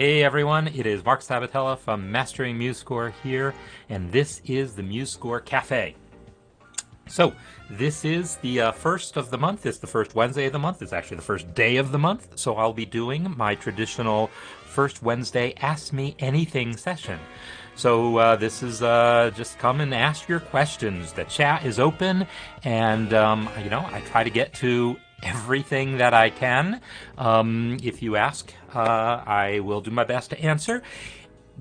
Hey everyone, it is Marc Sabatella from Mastering MuseScore here, and this is the MuseScore Café. So, this is the first of the month. It's the first Wednesday of the month. It's actually the first day of the month. So, I'll be doing my traditional first Wednesday Ask Me Anything session. So, this is just come and ask your questions. The chat is open, and I try to get to everything that I can. If you ask, I will do my best to answer.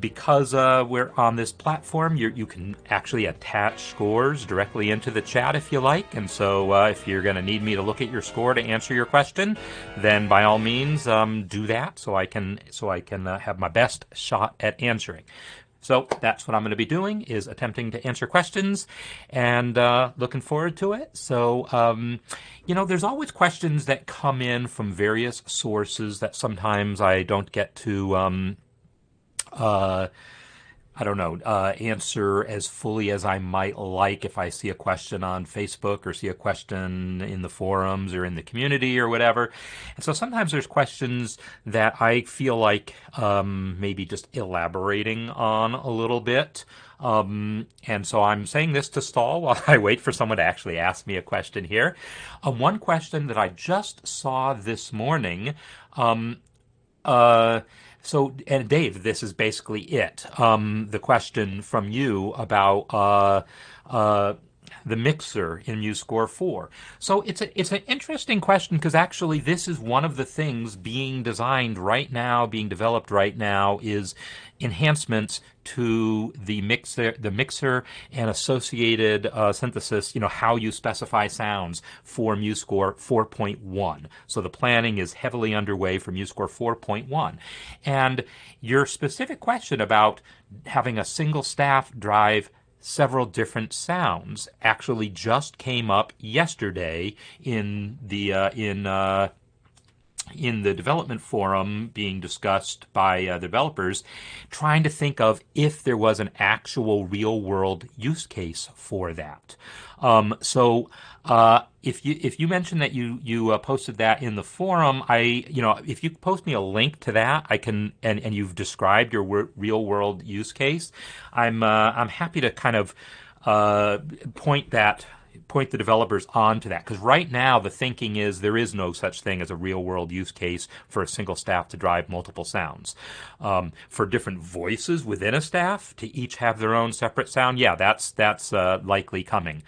Because we're on this platform, you can actually attach scores directly into the chat if you like. And so if you're going to need me to look at your score to answer your question, then by all means do that so I can have my best shot at answering. So that's what I'm going to be doing, is attempting to answer questions, and looking forward to it. So, there's always questions that come in from various sources that sometimes I don't get to, answer as fully as I might like if I see a question on Facebook or see a question in the forums or in the community or whatever. And so sometimes there's questions that I feel like maybe just elaborating on a little bit. And so I'm saying this to stall while I wait for someone to actually ask me a question here. One question that I just saw this morning, and Dave, this is basically it. The question from you about the mixer in MuseScore 4. So it's an interesting question, because actually this is one of the things being designed right now, being developed right now, is enhancements to the mixer and associated synthesis, how you specify sounds for MuseScore 4.1. So the planning is heavily underway for MuseScore 4.1. And your specific question about having a single staff drive several different sounds actually just came up yesterday in the development forum, being discussed by the developers, trying to think of if there was an actual real world use case for that. If you mentioned that you posted that in the forum, if you post me a link to that, I can, and you've described your real world use case, I'm happy to kind of point the developers onto that, because right now the thinking is there is no such thing as a real world use case for a single staff to drive multiple sounds. For different voices within a staff to each have their own separate sound, yeah, that's likely coming.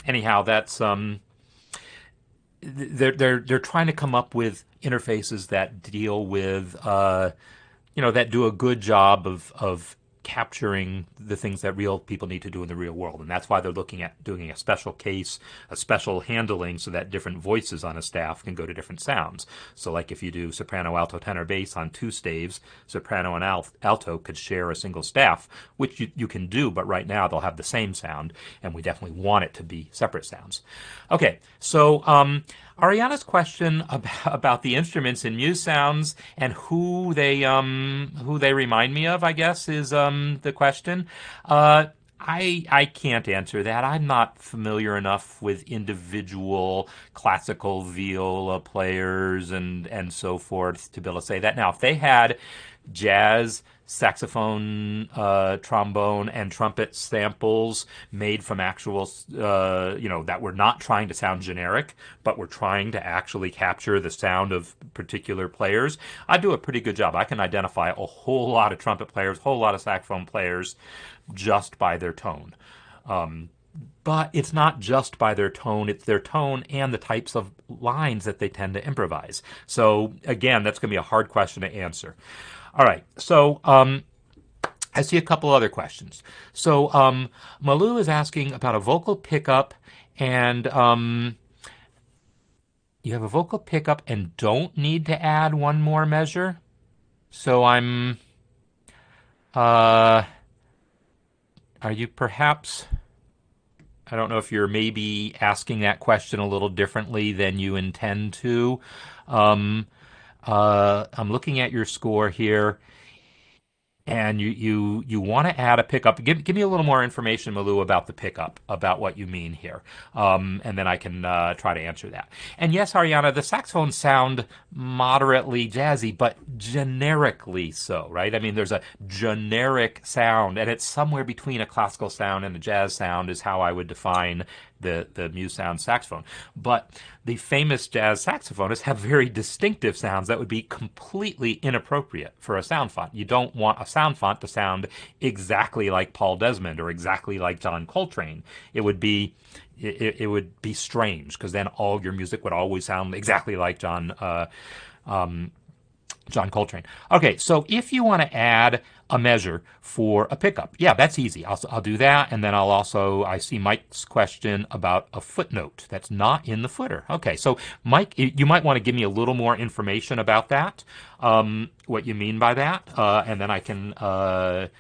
Anyhow, that's they're trying to come up with interfaces that deal with that do a good job of capturing the things that real people need to do in the real world. And that's why they're looking at doing a special case, a special handling, so that different voices on a staff can go to different sounds. So like if you do soprano, alto, tenor, bass on two staves, soprano and alto could share a single staff, which you can do, but right now they'll have the same sound, and we definitely want it to be separate sounds. Okay, so Ariana's question about the instruments in Muse Sounds and who they remind me of, I guess, is the question. I can't answer that. I'm not familiar enough with individual classical viola players and so forth to be able to say that. Now, if they had jazz, saxophone, trombone, and trumpet samples made from actual, that were not trying to sound generic, but were trying to actually capture the sound of particular players, I do a pretty good job. I can identify a whole lot of trumpet players, a whole lot of saxophone players, just by their tone. But it's not just by their tone, it's their tone and the types of lines that they tend to improvise. So again, that's going to be a hard question to answer. All right, so I see a couple other questions. So Malou is asking about a vocal pickup, and you have a vocal pickup and don't need to add one more measure. So are you perhaps, I don't know if you're maybe asking that question a little differently than you intend to. I'm looking at your score here. and you want to add a pickup. Give me a little more information, Malou, about the pickup, about what you mean here, and then I can try to answer that. And yes, Ariana, the saxophones sound moderately jazzy, but generically so, right? I mean, there's a generic sound, and it's somewhere between a classical sound and a jazz sound, is how I would define the Muse Sound saxophone. But the famous jazz saxophonists have very distinctive sounds that would be completely inappropriate for a sound font. You don't want a sound font to sound exactly like Paul Desmond or exactly like John Coltrane. It would be strange, because then all your music would always sound exactly like John Coltrane. Okay, so if you want to add a measure for a pickup, yeah, that's easy. I'll do that, and then I see Mike's question about a footnote that's not in the footer. Okay, so Mike, you might want to give me a little more information about that, what you mean by that, and then I can a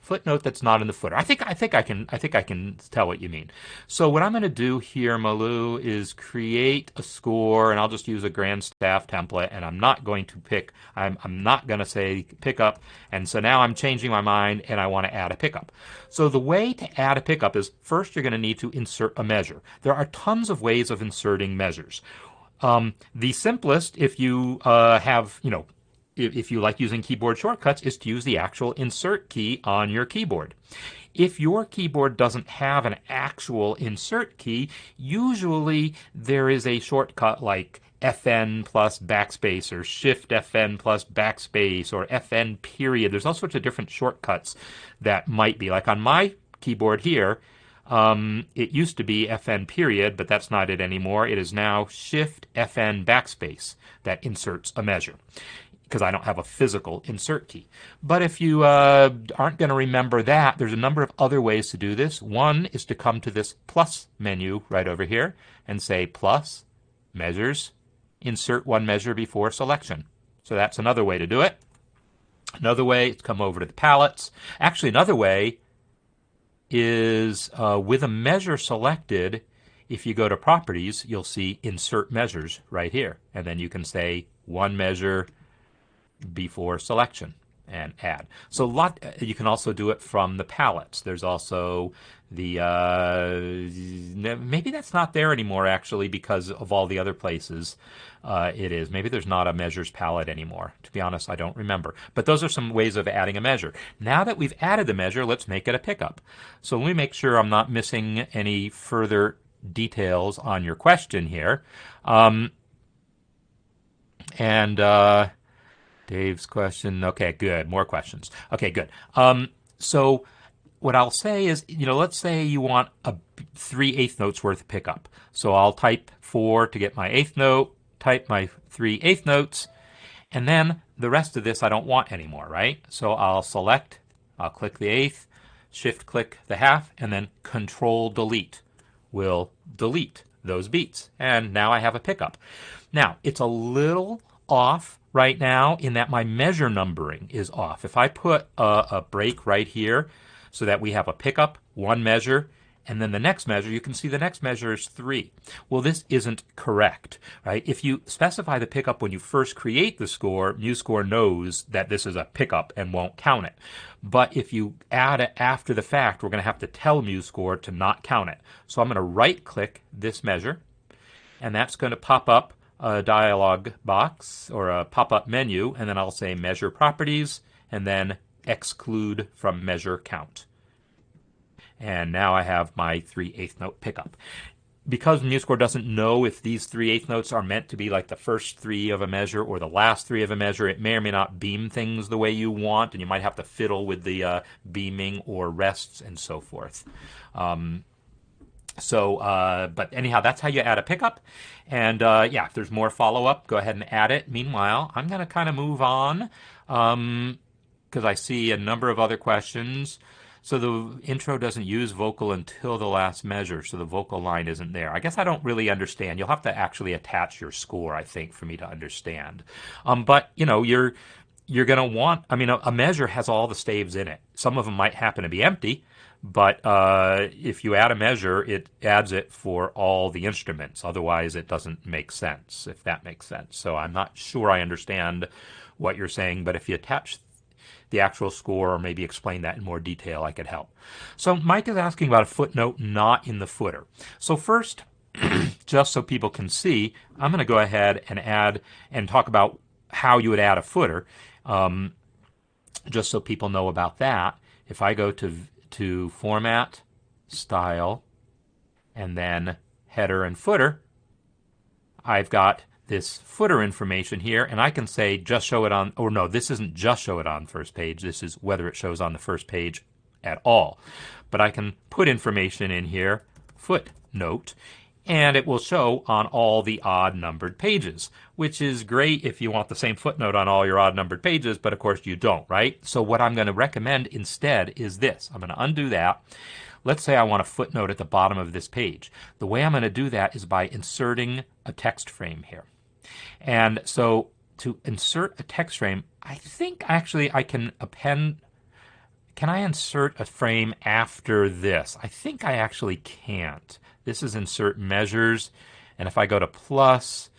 footnote that's not in the footer. I think I can tell what you mean. So what I'm going to do here, Malou, is create a score, and I'll just use a grand staff template, and I'm not going to say pickup, and so now I'm changing my mind, and I want to add a pickup. So the way to add a pickup is, first you're going to need to insert a measure. There are tons of ways of inserting measures. The simplest, if you if you like using keyboard shortcuts, is to use the actual insert key on your keyboard. If your keyboard doesn't have an actual insert key, usually there is a shortcut like FN plus backspace, or Shift FN plus backspace, or FN period. There's all sorts of different shortcuts that might be. Like on my keyboard here, it used to be FN period, but that's not it anymore. It is now Shift FN backspace that inserts a measure, because I don't have a physical insert key. But if you aren't going to remember that, there's a number of other ways to do this. One is to come to this plus menu right over here and say plus, measures, insert one measure before selection. So that's another way to do it. Another way is to come over to the palettes. Actually, another way is with a measure selected, if you go to properties, you'll see insert measures right here. And then you can say one measure before selection and add. So you can also do it from the palettes. There's also the maybe that's not there anymore, actually, because of all the other places it is. Maybe there's not a measures palette anymore. To be honest, I don't remember. But those are some ways of adding a measure. Now that we've added the measure, let's make it a pickup. So let me make sure I'm not missing any further details on your question here. Dave's question. Okay, good. More questions. Okay, good. So what I'll say is, let's say you want a 3/8 notes worth of pickup. So I'll type 4 to get my 8th note, type my 3/8 notes, and then the rest of this I don't want anymore, right? So I'll click the 8th, shift click the half, and then Control Delete will delete those beats. And now I have a pickup. Now, it's a little off right now in that my measure numbering is off. If I put a break right here so that we have a pickup, one measure, and then the next measure, you can see the next measure is 3. Well, this isn't correct, right? If you specify the pickup when you first create the score, MuseScore knows that this is a pickup and won't count it. But if you add it after the fact, we're going to have to tell MuseScore to not count it. So I'm going to right-click this measure, and that's going to pop up a dialog box or a pop-up menu, and then I'll say Measure Properties, and then Exclude from Measure Count. And now I have my 3/8 note pickup. Because MuseScore doesn't know if these 3/8 notes are meant to be like the first 3 of a measure or the last 3 of a measure, it may or may not beam things the way you want, and you might have to fiddle with the beaming or rests and so forth. But anyhow, that's how you add a pickup. And if there's more follow-up, go ahead and add it. Meanwhile, I'm going to kind of move on because I see a number of other questions. So the intro doesn't use vocal until the last measure, so the vocal line isn't there. I guess I don't really understand. You'll have to actually attach your score, I think, for me to understand. But you're going to want, a measure has all the staves in it. Some of them might happen to be empty, but if you add a measure, it adds it for all the instruments. Otherwise, it doesn't make sense, if that makes sense. So I'm not sure I understand what you're saying, but if you attach the actual score or maybe explain that in more detail, I could help. So Mike is asking about a footnote not in the footer. So first, just so people can see, I'm going to go ahead and add and talk about how you would add a footer, just so people know about that. If I go to Format, Style, and then Header and Footer, I've got this footer information here, and I can say just show it on, or no, this isn't just show it on first page. This is whether it shows on the first page at all. But I can put information in here, footnote, and it will show on all the odd numbered pages, which is great if you want the same footnote on all your odd numbered pages, but of course you don't, right? So what I'm going to recommend instead is this. I'm going to undo that. Let's say I want a footnote at the bottom of this page. The way I'm going to do that is by inserting a text frame here. And so to insert a text frame, I think actually I can append. Can I insert a frame after this? I think I actually can't. This is insert measures. And if I go to plus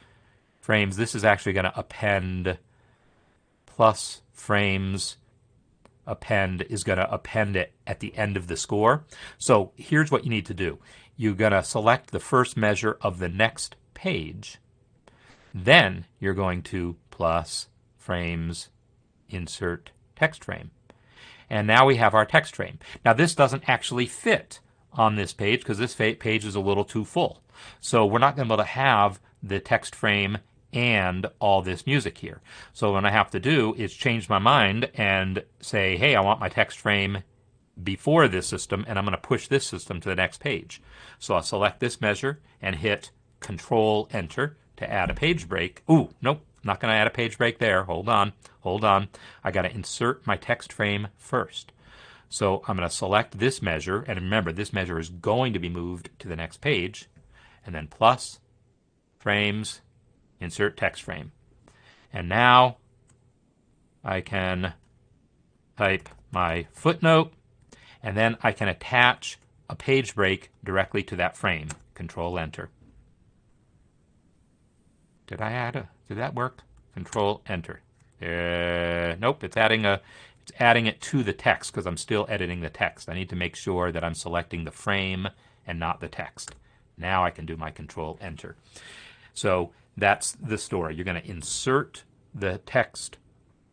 frames, this is actually going to append plus frames. Append is going to append it at the end of the score. So here's what you need to do. You're going to select the first measure of the next page. Then you're going to plus frames, insert text frame. And now we have our text frame. Now this doesn't actually fit on this page because this page is a little too full. So we're not going to be able to have the text frame and all this music here. So what I have to do is change my mind and say, hey, I want my text frame before this system, and I'm going to push this system to the next page. So I'll select this measure and hit Control Enter to add a page break. Ooh, nope, not going to add a page break there. Hold on. I got to insert my text frame first. So I'm going to select this measure, and remember, this measure is going to be moved to the next page, and then plus frames, insert text frame. And now I can type my footnote, and then I can attach a page break directly to that frame. Control Enter. Did that work? Control Enter. Nope, it's adding it to the text because I'm still editing the text. I need to make sure that I'm selecting the frame and not the text. Now I can do my Control Enter. So that's the story. You're going to insert the text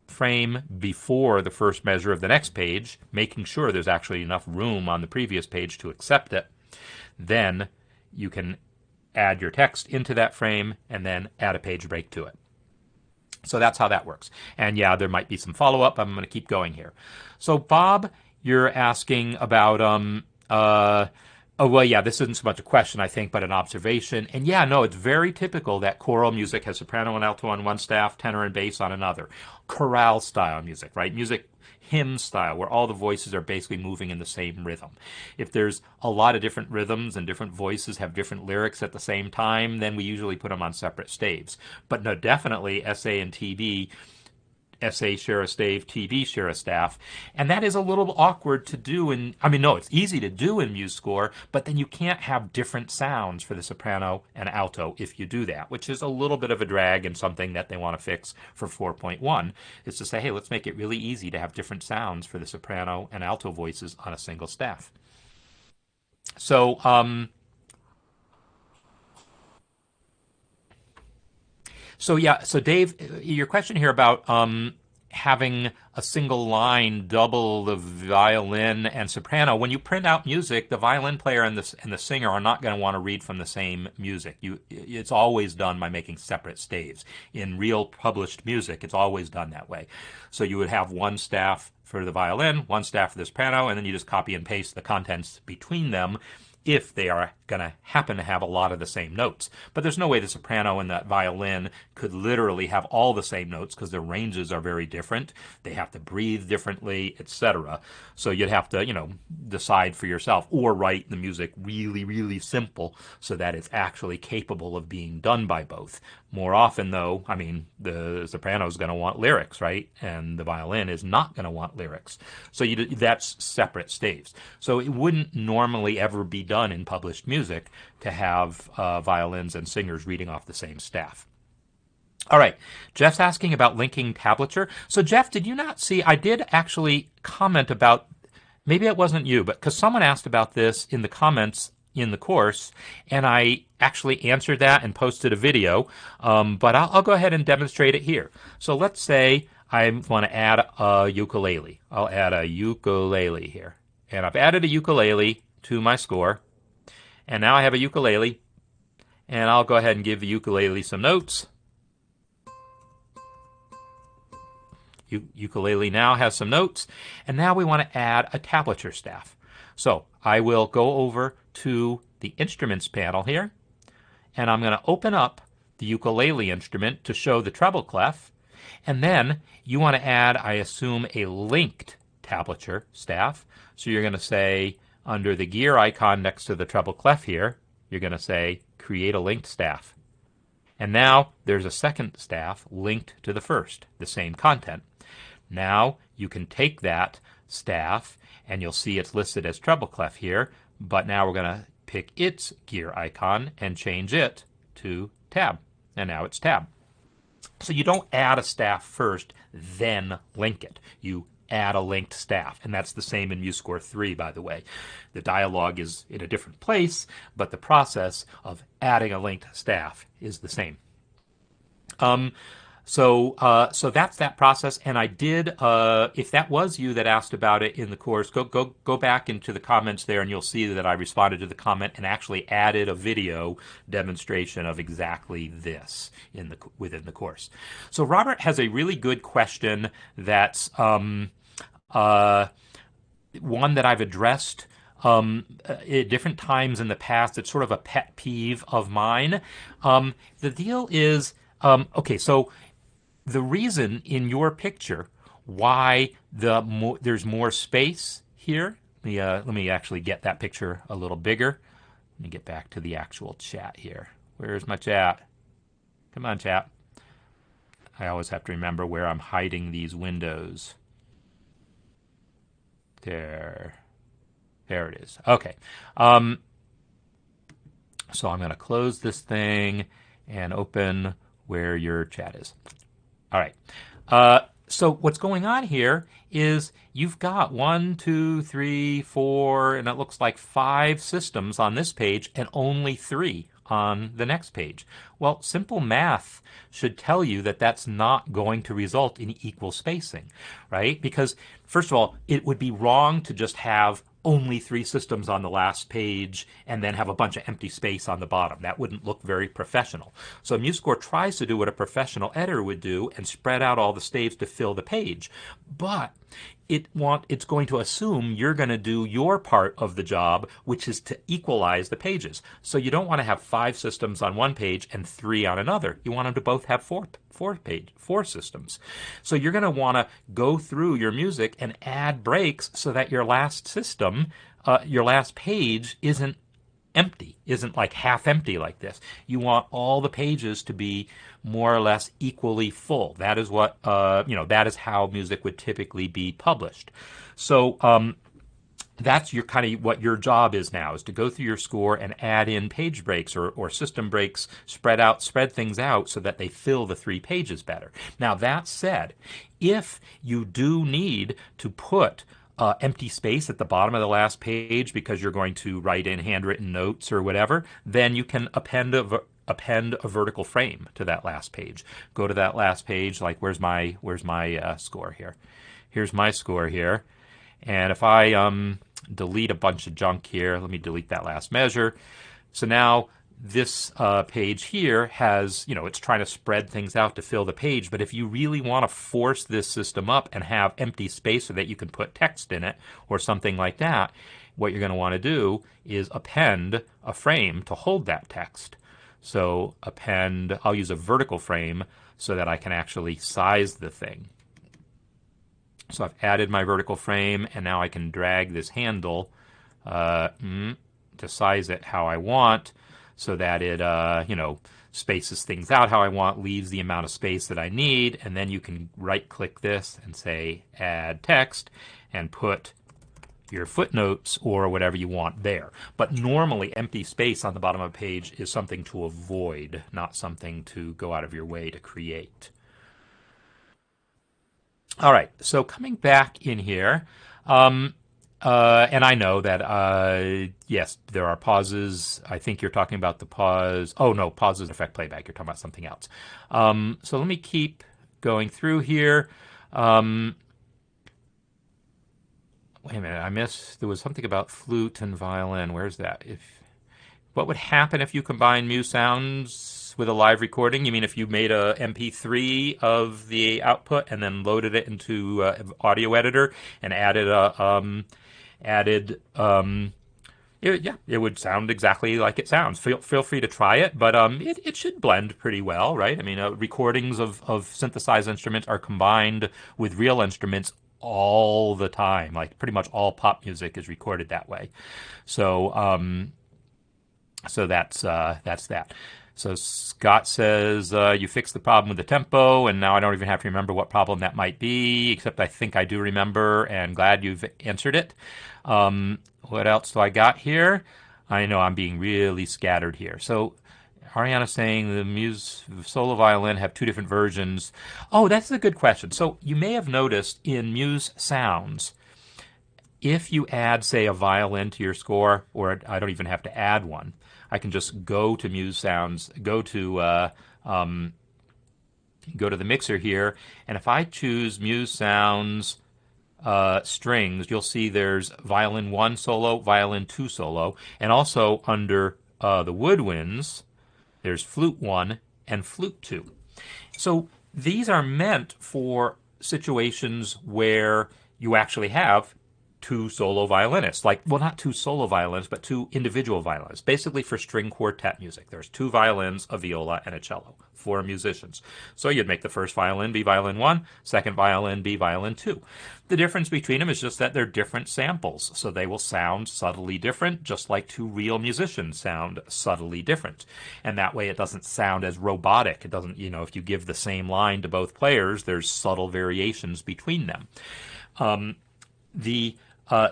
frame before the first measure of the next page, making sure there's actually enough room on the previous page to accept it. Then you can add your text into that frame and then add a page break to it. So that's how that works. And yeah, there might be some follow-up. I'm going to keep going here. So Bob, you're asking about oh, well, yeah, this isn't so much a question, I think, but an observation. And yeah, no, it's very typical that choral music has soprano and alto on one staff, tenor and bass on another. Chorale style music, right? Music hymn style, where all the voices are basically moving in the same rhythm. If there's a lot of different rhythms and different voices have different lyrics at the same time, then we usually put them on separate staves. But no, definitely SA and TB, SA share a stave, TB share a staff. And that is a little awkward to do it's easy to do in MuseScore, but then you can't have different sounds for the soprano and alto if you do that, which is a little bit of a drag and something that they want to fix for 4.1, is to say, hey, let's make it really easy to have different sounds for the soprano and alto voices on a single staff. So, So Dave, your question here about having a single line double the violin and soprano. When you print out music, the violin player and the singer are not going to want to read from the same music. It's always done by making separate staves. In real published music, it's always done that way. So you would have one staff for the violin, one staff for the soprano, and then you just copy and paste the contents between them if they are going to happen to have a lot of the same notes. But there's no way the soprano and the violin could literally have all the same notes because their ranges are very different. They have to breathe differently, etc. So you'd have to, decide for yourself or write the music really, really simple so that it's actually capable of being done by both. More often, though, the soprano is going to want lyrics, right? And the violin is not going to want lyrics. So that's separate staves. So it wouldn't normally ever be done in published music to have violins and singers reading off the same staff. All right, Jeff's asking about linking tablature. So Jeff, did you not see, I did actually comment about, maybe it wasn't you, but because someone asked about this in the comments in the course, and I actually answered that and posted a video, but I'll go ahead and demonstrate it here. So let's say I want to add a ukulele. I'll add a ukulele here. And I've added a ukulele to my score, and now I have a ukulele, and I'll go ahead and give the ukulele some notes. Ukulele now has some notes, and now we want to add a tablature staff. So I will go over to the instruments panel here, and I'm going to open up the ukulele instrument to show the treble clef, and then you want to add, I assume, a linked tablature staff. So you're going to say, under the gear icon next to the treble clef here, you're going to say, create a linked staff. And now there's a second staff linked to the first, the same content. Now you can take that staff, and you'll see it's listed as treble clef here, but now we're going to pick its gear icon and change it to tab. And now it's tab. So you don't add a staff first, then link it. You add a linked staff. And that's the same in MuseScore 3, by the way. The dialog is in a different place, but the process of adding a linked staff is the same. So that's that process. And I did, if that was you that asked about it in the course, go back into the comments there, and you'll see that I responded to the comment and actually added a video demonstration of exactly this within the course. So Robert has a really good question that's one that I've addressed at different times in the past. It's sort of a pet peeve of mine. The deal is, okay, so the reason in your picture why there's more space here, let me actually get that picture a little bigger. Let me get back to the actual chat here. Where's my chat? Come on, chat. I always have to remember where I'm hiding these windows. There it is. Okay. So I'm going to close this thing and open where your chat is. All right. So what's going on here is you've got 1, 2, 3, 4, and it looks like 5 systems on this page and only 3 on the next page. Well, simple math should tell you that that's not going to result in equal spacing, right? Because first of all, it would be wrong to just have only 3 systems on the last page and then have a bunch of empty space on the bottom. That wouldn't look very professional. So MuseScore tries to do what a professional editor would do and spread out all the staves to fill the page. But it's going to assume you're going to do your part of the job, which is to equalize the pages. So you don't want to have 5 systems on one page and 3 on another. You want them to both have 4 systems. So you're going to want to go through your music and add breaks so that your last system, your last page isn't empty, isn't like half empty like this. You want all the pages to be more or less equally full. That is what, that is how music would typically be published. So that's your kind of what your job is now, is to go through your score and add in page breaks or system breaks, spread things out so that they fill the 3 pages better. Now that said, if you do need to put empty space at the bottom of the last page because you're going to write in handwritten notes or whatever, then you can append a vertical frame to that last page. Go to that last page, like where's my score here? Here's my score here. And if I delete a bunch of junk here, let me delete that last measure. So now this page here has, it's trying to spread things out to fill the page. But if you really want to force this system up and have empty space so that you can put text in it or something like that, what you're going to want to do is append a frame to hold that text. So I'll use a vertical frame so that I can actually size the thing. So I've added my vertical frame, and now I can drag this handle to size it how I want so that it, spaces things out how I want, leaves the amount of space that I need, and then you can right-click this and say Add Text and put your footnotes or whatever you want there. But normally empty space on the bottom of a page is something to avoid, not something to go out of your way to create. All right, so coming back in here, and I know that, yes, there are pauses. I think you're talking about the pause. Oh, no, pauses affect playback. You're talking about something else. So let me keep going through here. Wait a minute, I missed. There was something about flute and violin. Where's that? What would happen if you combine Muse sounds with a live recording? You mean if you made a MP3 of the output and then loaded it into audio editor and it would sound exactly like it sounds. Feel free to try it, but it should blend pretty well, right? I mean, recordings of synthesized instruments are combined with real instruments all the time. Like pretty much all pop music is recorded that way. So that's that. So Scott says you fixed the problem with the tempo, and now I don't even have to remember what problem that might be, except I think I do remember, and glad you've answered it. What else do I got here? I know I'm being really scattered here. So Ariana's saying the Muse solo violin have two different versions. Oh, that's a good question. So you may have noticed in Muse Sounds, if you add, say, a violin to your score, or I don't even have to add one, I can just go to Muse Sounds, go to the mixer here, and if I choose Muse Sounds strings, you'll see there's violin 1 solo, violin 2 solo, and also under the woodwinds, there's flute 1 and flute 2. So these are meant for situations where you actually have two solo violinists. Like, well, not two solo violins, but two individual violinists. Basically for string quartet music. There's two violins, a viola, and a cello. Four musicians. So you'd make the first violin be violin 1, second violin be violin 2. The difference between them is just that they're different samples. So they will sound subtly different, just like two real musicians sound subtly different. And that way it doesn't sound as robotic. It doesn't, if you give the same line to both players, there's subtle variations between them.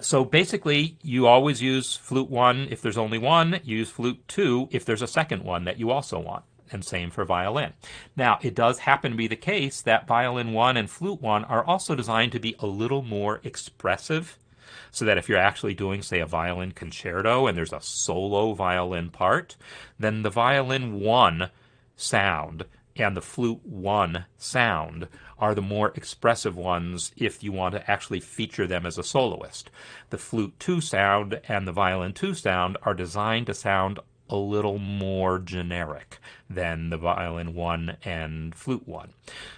So basically, you always use flute 1 if there's only one, use flute 2 if there's a second one that you also want, and same for violin. Now, it does happen to be the case that violin 1 and flute 1 are also designed to be a little more expressive, so that if you're actually doing, say, a violin concerto and there's a solo violin part, then the violin 1 sound and the flute 1 sound are the more expressive ones if you want to actually feature them as a soloist. The flute 2 sound and the violin 2 sound are designed to sound a little more generic than the violin 1 and flute 1.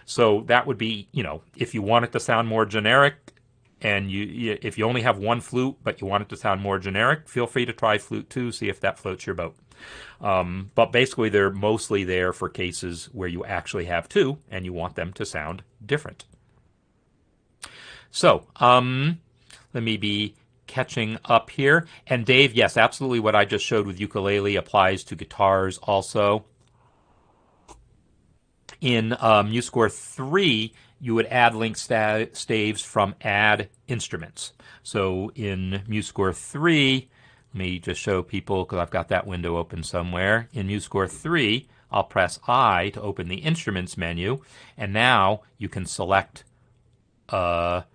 So that would be, if you want it to sound more generic, and if you only have one flute but you want it to sound more generic, feel free to try flute 2, see if that floats your boat. But basically, they're mostly there for cases where you actually have two and you want them to sound different. So, let me be catching up here. And Dave, yes, absolutely what I just showed with ukulele applies to guitars also. In MuseScore 3, you would add link staves from add instruments. So in MuseScore 3, let me just show people, because I've got that window open somewhere. In MuseScore 3, I'll press I to open the Instruments menu, and now you can select one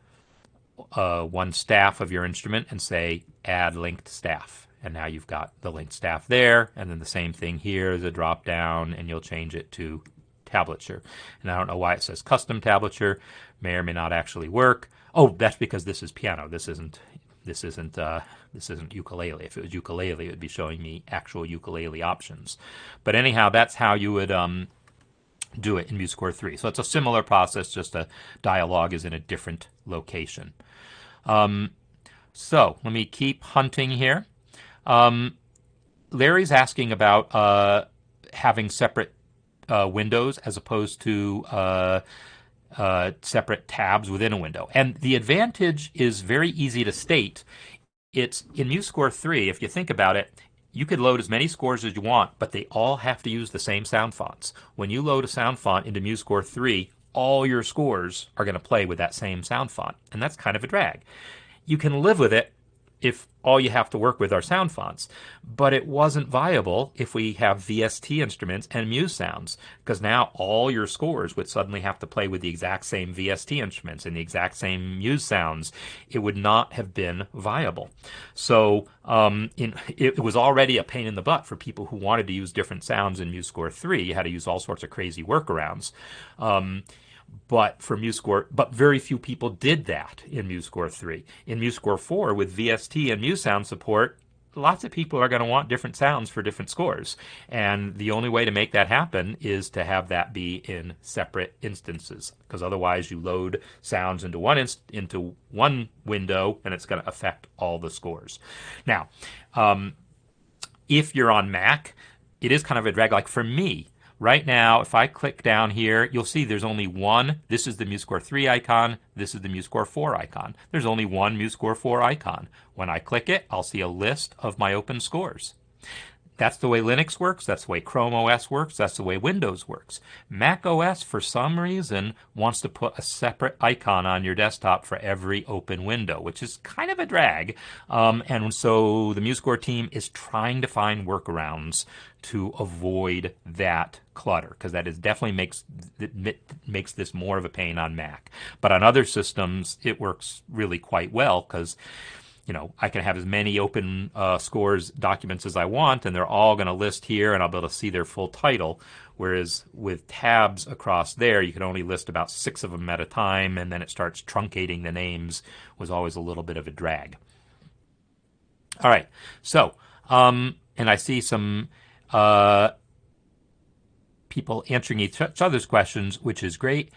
staff of your instrument and say Add Linked Staff. And now you've got the linked staff there, and then the same thing here is a drop down, and you'll change it to tablature. And I don't know why it says Custom Tablature. May or may not actually work. Oh, that's because this is piano. This isn't ukulele. If it was ukulele, it would be showing me actual ukulele options. But anyhow, that's how you would do it in MuseScore 3. So it's a similar process, just a dialogue is in a different location. So let me keep hunting here. Larry's asking about having separate windows as opposed to separate tabs within a window. And the advantage is very easy to state. It's in MuseScore 3, if you think about it, you could load as many scores as you want, but they all have to use the same sound fonts. When you load a sound font into MuseScore 3, all your scores are going to play with that same sound font, and that's kind of a drag. You can live with it if all you have to work with are sound fonts. But it wasn't viable if we have VST instruments and Muse sounds, because now all your scores would suddenly have to play with the exact same VST instruments and the exact same Muse sounds. It would not have been viable. So it was already a pain in the butt for people who wanted to use different sounds in MuseScore 3. You had to use all sorts of crazy workarounds. But for MuseScore, but very few people did that in MuseScore 3. In MuseScore 4, with VST and MuseSound support, lots of people are going to want different sounds for different scores. And the only way to make that happen is to have that be in separate instances, because otherwise you load sounds into one window and it's going to affect all the scores. Now, if you're on Mac, it is kind of a drag. Like for me, right now, if I click down here, you'll see there's only one. This is the MuseScore 3 icon. This is the MuseScore 4 icon. There's only one MuseScore 4 icon. When I click it, I'll see a list of my open scores. That's the way Linux works. That's the way Chrome OS works. That's the way Windows works. Mac OS, for some reason, wants to put a separate icon on your desktop for every open window, which is kind of a drag. And so the MuseScore team is trying to find workarounds to avoid that clutter, because that is definitely makes this more of a pain on Mac. But on other systems, it works really quite well, because I can have as many open scores documents as I want, and they're all going to list here, and I'll be able to see their full title. Whereas with tabs across there, you can only list about 6 of them at a time, and then it starts truncating the names. Was always a little bit of a drag. All right, so, and I see some people answering each other's questions, which is great.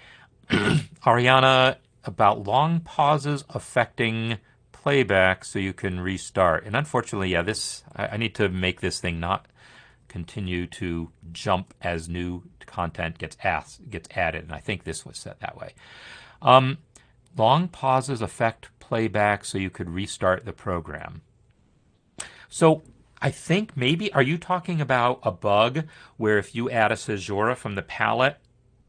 Ariana, about long pauses affecting playback so you can restart. And unfortunately, yeah, I need to make this thing not continue to jump as new content gets added, and I think this was set that way. Long pauses affect playback so you could restart the program. So I think maybe, are you talking about a bug where if you add a caesura from the palette,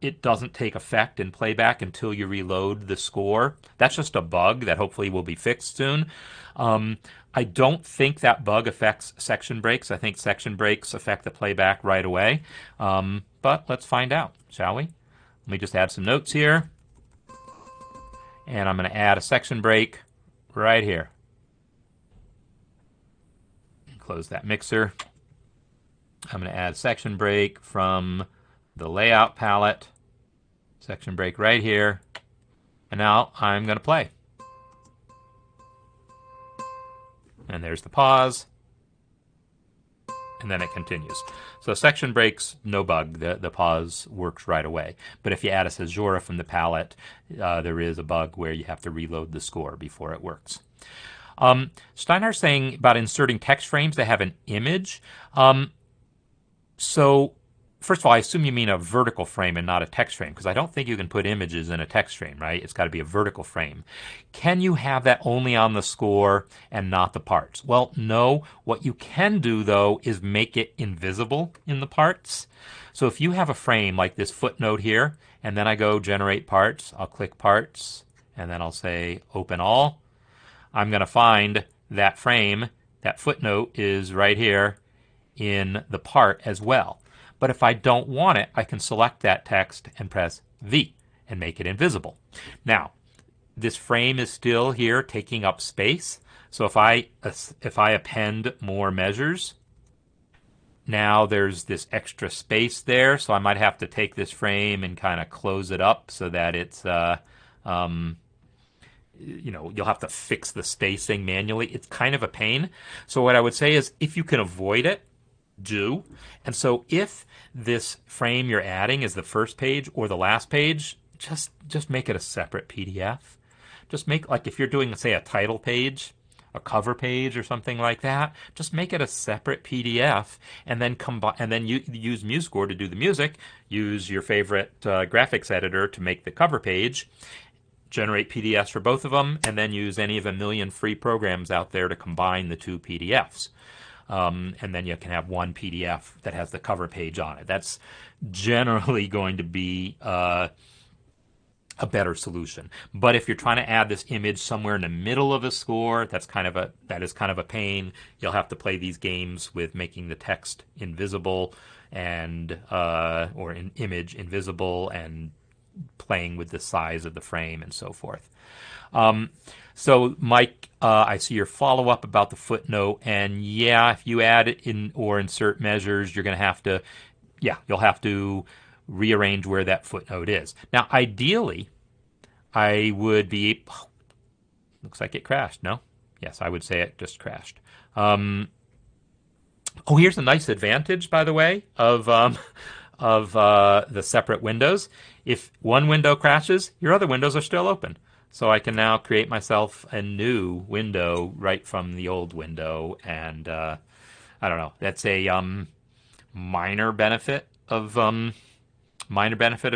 it doesn't take effect in playback until you reload the score? That's just a bug that hopefully will be fixed soon. I don't think that bug affects section breaks. I think section breaks affect the playback right away. But let's find out, shall we? Let me just add some notes here. And I'm going to add a section break right here. Close that mixer. I'm going to add section break from the layout palette. Section break right here. And now I'm going to play. And there's the pause. And then it continues. So section breaks, no bug. The pause works right away. But if you add a caesura from the palette, there is a bug where you have to reload the score before it works. Steinhardt saying about inserting text frames that have an image. So first of all, I assume you mean a vertical frame and not a text frame, because I don't think you can put images in a text frame, right? It's got to be a vertical frame. Can you have that only on the score and not the parts? Well, no. What you can do, though, is make it invisible in the parts. So if you have a frame like this footnote here, and then I go generate parts, I'll click parts, and then I'll say open all. I'm going to find that frame, that footnote is right here in the part as well. But if I don't want it, I can select that text and press V and make it invisible. Now, this frame is still here taking up space. So if I append more measures, now there's this extra space there. So I might have to take this frame and kind of close it up so that it's you'll have to fix the spacing manually. It's kind of a pain. So what I would say is, if you can avoid it, do. And so if this frame you're adding is the first page or the last page, just make it a separate PDF. Just make, like if you're doing, say, a title page, a cover page or something like that, just make it a separate PDF and then you use MuseScore to do the music, use your favorite graphics editor to make the cover page, generate PDFs for both of them, and then use any of a million free programs out there to combine the two PDFs. And then you can have one PDF that has the cover page on it. That's generally going to be a better solution. But if you're trying to add this image somewhere in the middle of a score, that is kind of a pain. You'll have to play these games with making the text invisible and or an image invisible and playing with the size of the frame and so forth. So, Mike, I see your follow up about the footnote, and yeah, if you add it in or insert measures, you're going to have to, you'll have to rearrange where that footnote is. Now, ideally, I would be. Looks like it crashed. No, yes, I would say it just crashed. Here's a nice advantage, by the way, of the separate windows. If one window crashes, your other windows are still open. So I can now create myself a new window right from the old window, and I don't know. That's a minor benefit of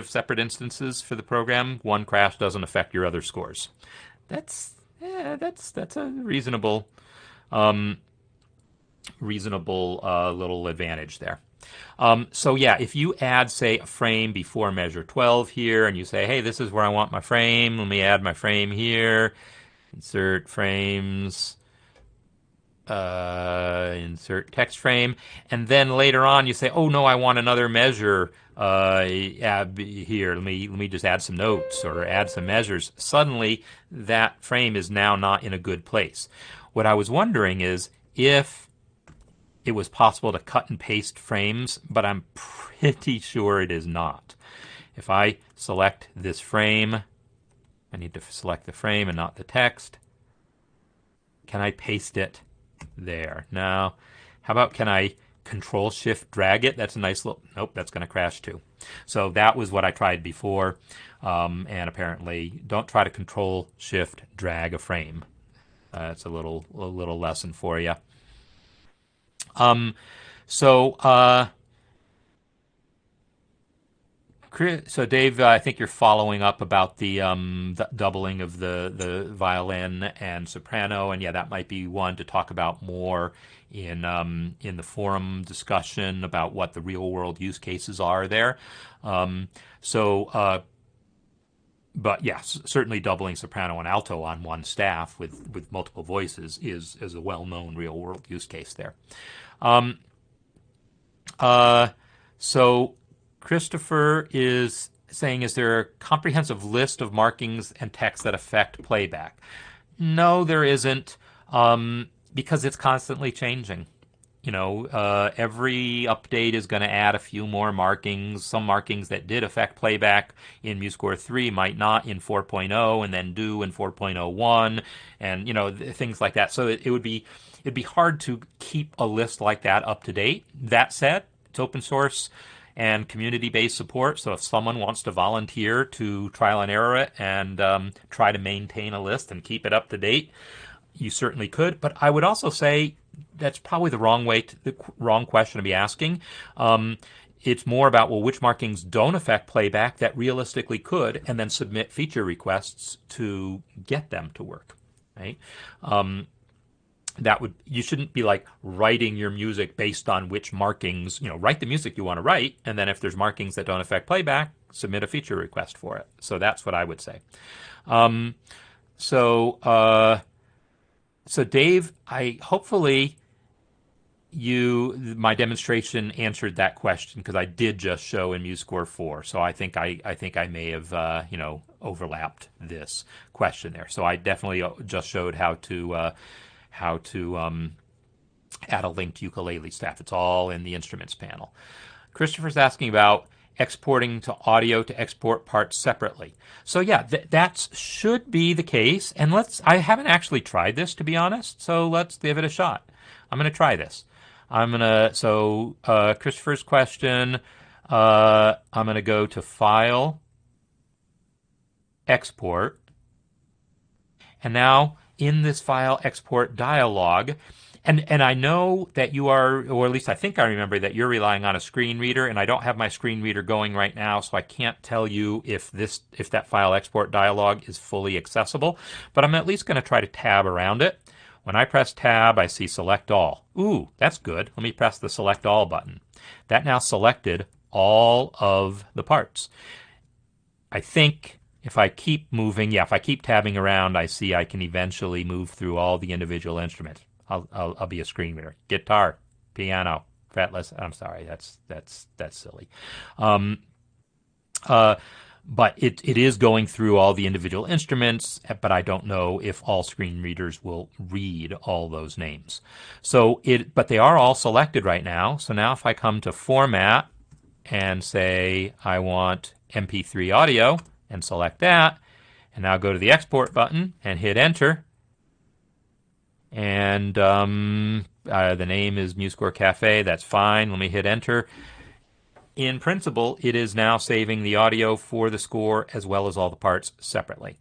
separate instances for the program. One crash doesn't affect your other scores. That's a reasonable little advantage there. So yeah, if you add, say, a frame before measure 12 here, and you say, hey, this is where I want my frame, let me add my frame here, insert frames, insert text frame, and then later on you say, oh no, I want another measure here, let me just add some notes or add some measures. Suddenly that frame is now not in a good place. What I was wondering is if it was possible to cut and paste frames, but I'm pretty sure it is not. If I select this frame, I need to select the frame and not the text. Can I paste it there? No. How about, can I Control Shift drag it? That's a nice little, nope, that's going to crash too. So that was what I tried before, and apparently don't try to Control Shift drag a frame. It's a little lesson for you. So Dave, I think you're following up about the doubling of the violin and soprano, and yeah, that might be one to talk about more in the forum discussion about what the real world use cases are there. But yes, certainly doubling soprano and alto on one staff with multiple voices is a well-known real-world use case there. So Christopher is saying, is there a comprehensive list of markings and text that affect playback? No, there isn't, because it's constantly changing. Every update is going to add a few more markings. Some markings that did affect playback in MuseScore 3 might not in 4.0, and then do in 4.01, and things like that. So it'd be hard to keep a list like that up to date. That said, it's open source and community-based support. So if someone wants to volunteer to trial and error it and try to maintain a list and keep it up to date, you certainly could. But I would also say that's probably the wrong question to be asking. It's more about, well, which markings don't affect playback that realistically could, and then submit feature requests to get them to work, right? You shouldn't be like writing your music based on which markings, write the music you want to write, and then if there's markings that don't affect playback, submit a feature request for it. So that's what I would say. So Dave, hopefully my demonstration answered that question, because I did just show in MuseScore 4. So I think I may have overlapped this question there. So I definitely just showed how to add a linked ukulele staff. It's all in the instruments panel. Christopher's asking about exporting to audio to export parts separately. So yeah, that should be the case. And I haven't actually tried this, to be honest, so let's give it a shot. I'm going to try this. Christopher's question, I'm going to go to File, Export, and now in this File Export dialog, and I know that you are, or at least I think I remember that you're relying on a screen reader, and I don't have my screen reader going right now, so I can't tell you if that File Export dialog is fully accessible, but I'm at least going to try to tab around it. When I press Tab, I see Select All. Ooh, that's good. Let me press the Select All button. That now selected all of the parts. I think If I keep moving, yeah, if I keep tabbing around, I see I can eventually move through all the individual instruments. I'll be a screen reader. Guitar, piano, fretless. I'm sorry, that's silly. Um, uh, but it is going through all the individual instruments, but I don't know if all screen readers will read all those names. But they are all selected right now. So now if I come to Format and say I want MP3 audio and select that, and now go to the Export button and hit Enter, and the name is MuseScore Café. That's fine. Let me hit Enter. In principle, it is now saving the audio for the score as well as all the parts separately.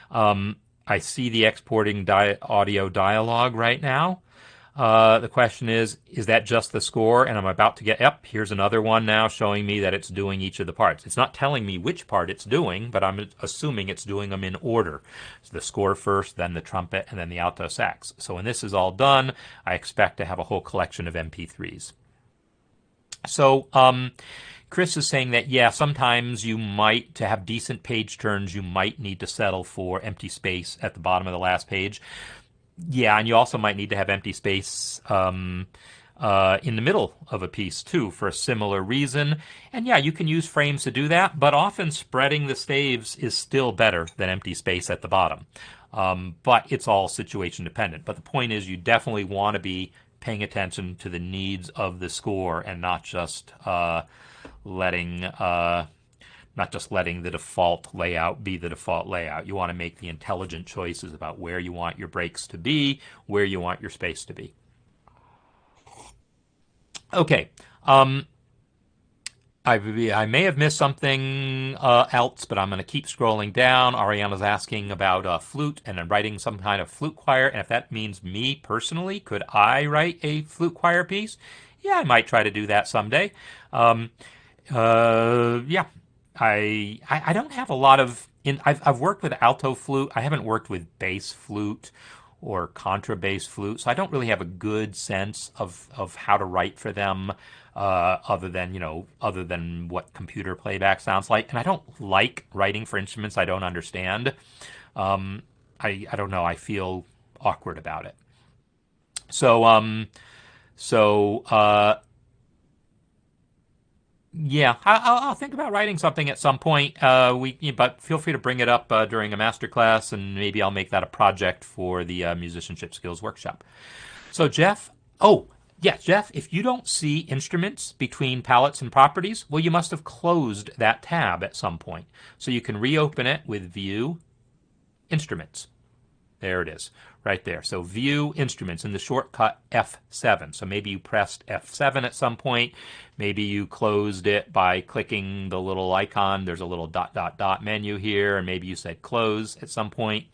I see the exporting audio dialog right now. The question is that just the score? And I'm about to get, yep, here's another one now showing me that it's doing each of the parts. It's not telling me which part it's doing, but I'm assuming it's doing them in order. So the score first, then the trumpet, and then the alto sax. So when this is all done, I expect to have a whole collection of MP3s. So Chris is saying that, yeah, sometimes you might, to have decent page turns, you might need to settle for empty space at the bottom of the last page. Yeah, and you also might need to have empty space in the middle of a piece, too, for a similar reason. And yeah, you can use frames to do that, but often spreading the staves is still better than empty space at the bottom. But it's all situation dependent. But the point is, you definitely want to be paying attention to the needs of the score and not just letting the default layout be the default layout. You want to make the intelligent choices about where you want your breaks to be, where you want your space to be. Okay. I may have missed something else, but I'm going to keep scrolling down. Ariana's asking about flute and then writing some kind of flute choir. And if that means me personally, could I write a flute choir piece? Yeah, I might try to do that someday. Yeah, I don't have a lot of. I've worked with alto flute. I haven't worked with bass flute or contrabass flute, so I don't really have a good sense of how to write for them, other than what computer playback sounds like. And I don't like writing for instruments I don't understand. I don't know. I feel awkward about it. So yeah, I'll think about writing something at some point. But feel free to bring it up during a master class, and maybe I'll make that a project for the musicianship skills workshop. So Jeff, oh yes, Jeff, if you don't see instruments between palettes and properties, well, you must have closed that tab at some point. So you can reopen it with View, Instruments. There it is, right there. So View Instruments in the shortcut F7. So maybe you pressed F7 at some point. Maybe you closed it by clicking the little icon. There's a little dot, dot, dot menu here, and maybe you said close at some point.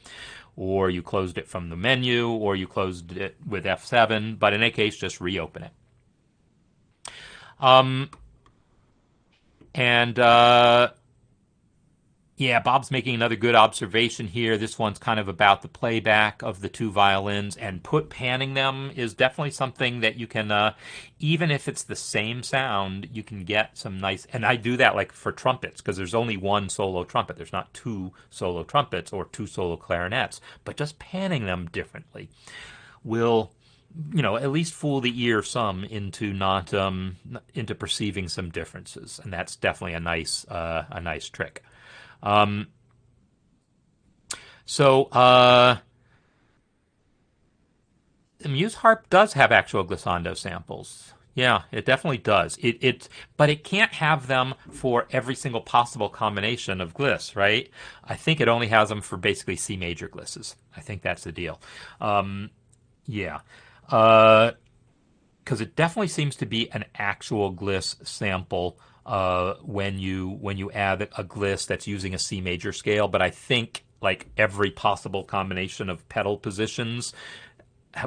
Or you closed it from the menu, or you closed it with F7. But in any case, just reopen it. Yeah, Bob's making another good observation here. This one's kind of about the playback of the two violins, and panning them is definitely something that you can, even if it's the same sound, you can get some nice, and I do that like for trumpets, because there's only one solo trumpet. There's not two solo trumpets or two solo clarinets, but just panning them differently will, at least fool the ear some into not, into perceiving some differences. And that's definitely a nice trick. The Muse harp does have actual glissando samples. Yeah, it definitely does. But it can't have them for every single possible combination of gliss, right? I think it only has them for basically C major glisses. I think that's the deal. Yeah. Because it definitely seems to be an actual gliss sample when you add a gliss that's using a C major scale. But I think like every possible combination of pedal positions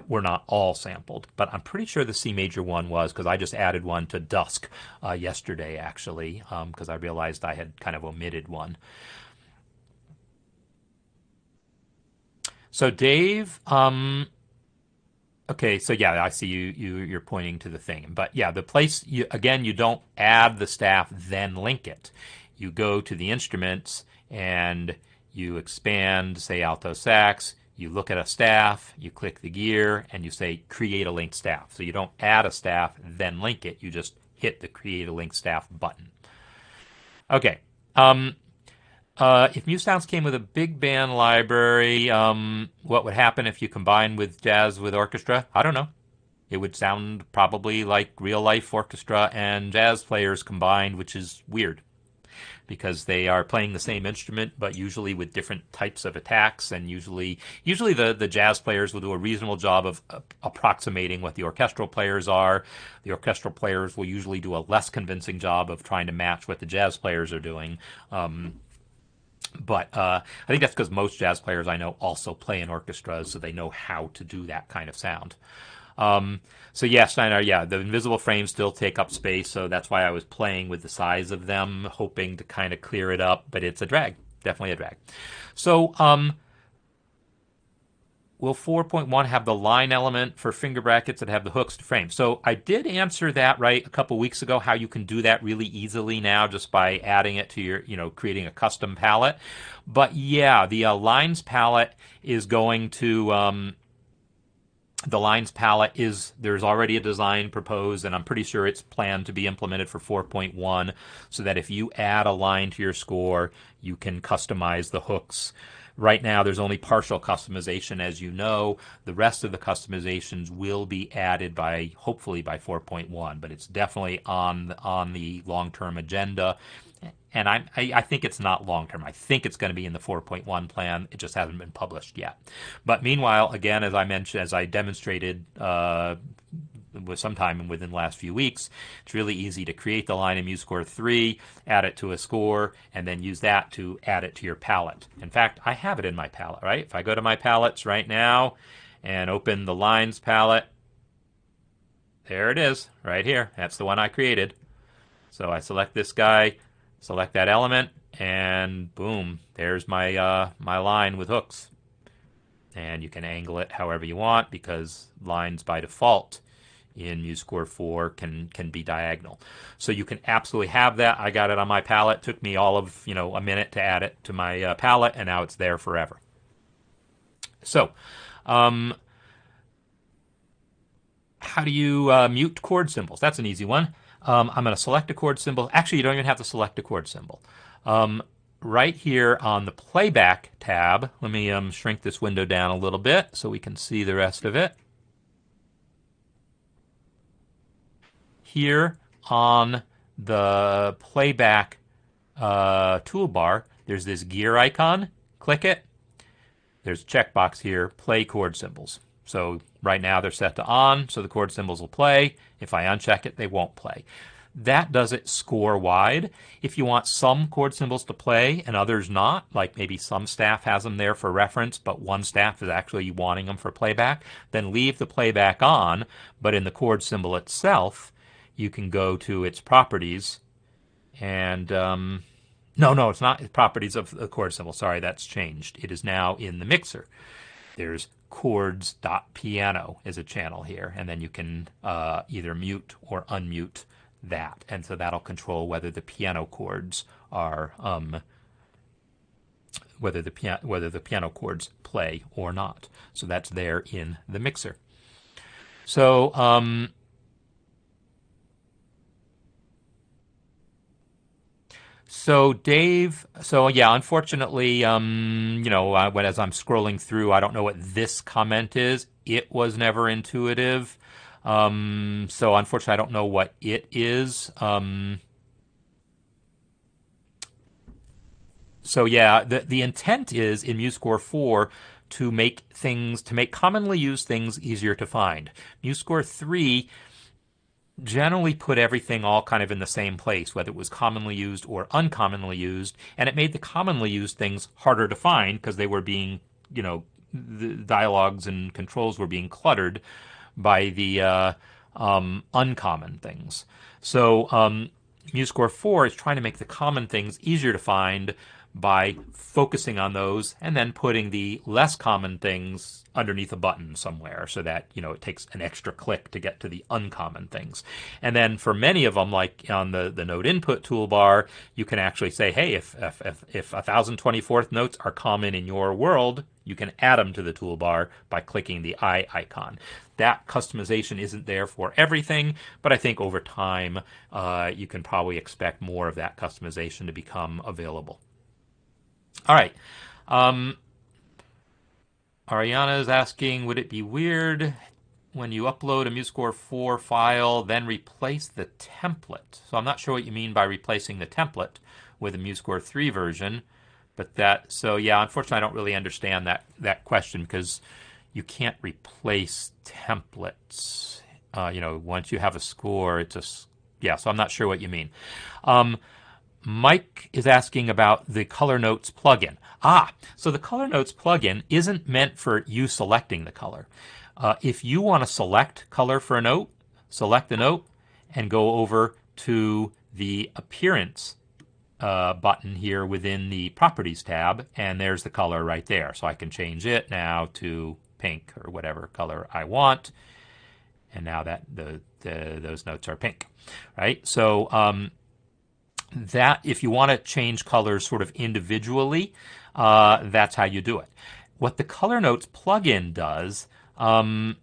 were not all sampled. But I'm pretty sure the C major one was, because I just added one to Dusk yesterday, actually, because I realized I had kind of omitted one. So Dave, okay, so yeah, I see you're pointing to the thing. But yeah, the place, you don't add the staff, then link it. You go to the instruments and you expand, say alto sax, you look at a staff, you click the gear, and you say create a linked staff. So you don't add a staff, then link it. You just hit the create a linked staff button. Okay. If MuseSounds came with a big band library, what would happen if you combine with jazz with orchestra? I don't know. It would sound probably like real life orchestra and jazz players combined, which is weird because they are playing the same instrument, but usually with different types of attacks. And usually the jazz players will do a reasonable job of approximating what the orchestral players are. The orchestral players will usually do a less convincing job of trying to match what the jazz players are doing. But I think that's because most jazz players I know also play in orchestras, so they know how to do that kind of sound. So yes, I know, yeah, the invisible frames still take up space, so that's why I was playing with the size of them, hoping to kind of clear it up, but it's a drag. Definitely a drag. So, will 4.1 have the line element for finger brackets that have the hooks to frame? So I did answer that right a couple weeks ago, how you can do that really easily now just by adding it to your, creating a custom palette. But yeah, the lines palette is going to... the lines palette there's already a design proposed, and I'm pretty sure it's planned to be implemented for 4.1, so that if you add a line to your score, you can customize the hooks. Right now, there's only partial customization, as you know. The rest of the customizations will be added hopefully by 4.1, but it's definitely on the long-term agenda. And I think it's not long-term. I think it's going to be in the 4.1 plan. It just hasn't been published yet. But meanwhile, again, as I demonstrated with sometime within the last few weeks, it's really easy to create the line in MuseScore 3, add it to a score, and then use that to add it to your palette. In fact, I have it in my palette, right? If I go to my palettes right now and open the lines palette, there it is, right here. That's the one I created. So I select this guy, select that element, and boom, there's my my line with hooks. And you can angle it however you want, because lines by default in MuseScore 4 can be diagonal. So you can absolutely have that. I got it on my palette. Took me all of a minute to add it to my palette, and now it's there forever. So, how do you mute chord symbols? That's an easy one. I'm going to select a chord symbol. Actually, you don't even have to select a chord symbol. Right here on the Playback tab, let me shrink this window down a little bit so we can see the rest of it. Here on the Playback toolbar, there's this gear icon. Click it. There's a checkbox here, play chord symbols. So right now they're set to on, so the chord symbols will play. If I uncheck it, they won't play. That does it score-wide. If you want some chord symbols to play and others not, like maybe some staff has them there for reference, but one staff is actually wanting them for playback, then leave the playback on, but in the chord symbol itself, you can go to its properties and... No, it's not properties of the chord symbol. Sorry, that's changed. It is now in the mixer. There's chords.piano is a channel here, and then you can either mute or unmute that, and so that'll control whether the piano chords are whether the piano chords play or not. So that's there in the mixer. So So Dave, yeah, unfortunately, as I'm scrolling through, I don't know what this comment is. It was never intuitive. So unfortunately, I don't know what it is. So yeah, the intent is in MuseScore 4 to make commonly used things easier to find. MuseScore 3 generally put everything all kind of in the same place, whether it was commonly used or uncommonly used, and it made the commonly used things harder to find because they were being, the dialogues and controls were being cluttered by the uncommon things. So MuseScore 4 is trying to make the common things easier to find by focusing on those and then putting the less common things underneath a button somewhere so that, it takes an extra click to get to the uncommon things. And then for many of them, like on the note input toolbar, you can actually say, hey, if 1024th notes are common in your world, you can add them to the toolbar by clicking the eye icon. That customization isn't there for everything, but I think over time you can probably expect more of that customization to become available. All right. Ariana is asking, would it be weird when you upload a MuseScore 4 file, then replace the template? So I'm not sure what you mean by replacing the template with a MuseScore 3 version. But unfortunately, I don't really understand that question because you can't replace templates. Once you have a score, so I'm not sure what you mean. Mike is asking about the Color Notes plugin. So the Color Notes plugin isn't meant for you selecting the color. If you want to select color for a note, select the note and go over to the Appearance button here within the Properties tab, and there's the color right there. So I can change it now to pink or whatever color I want, and now that those notes are pink, right? So that if you want to change colors sort of individually, that's how you do it. What the Color Notes plugin does, I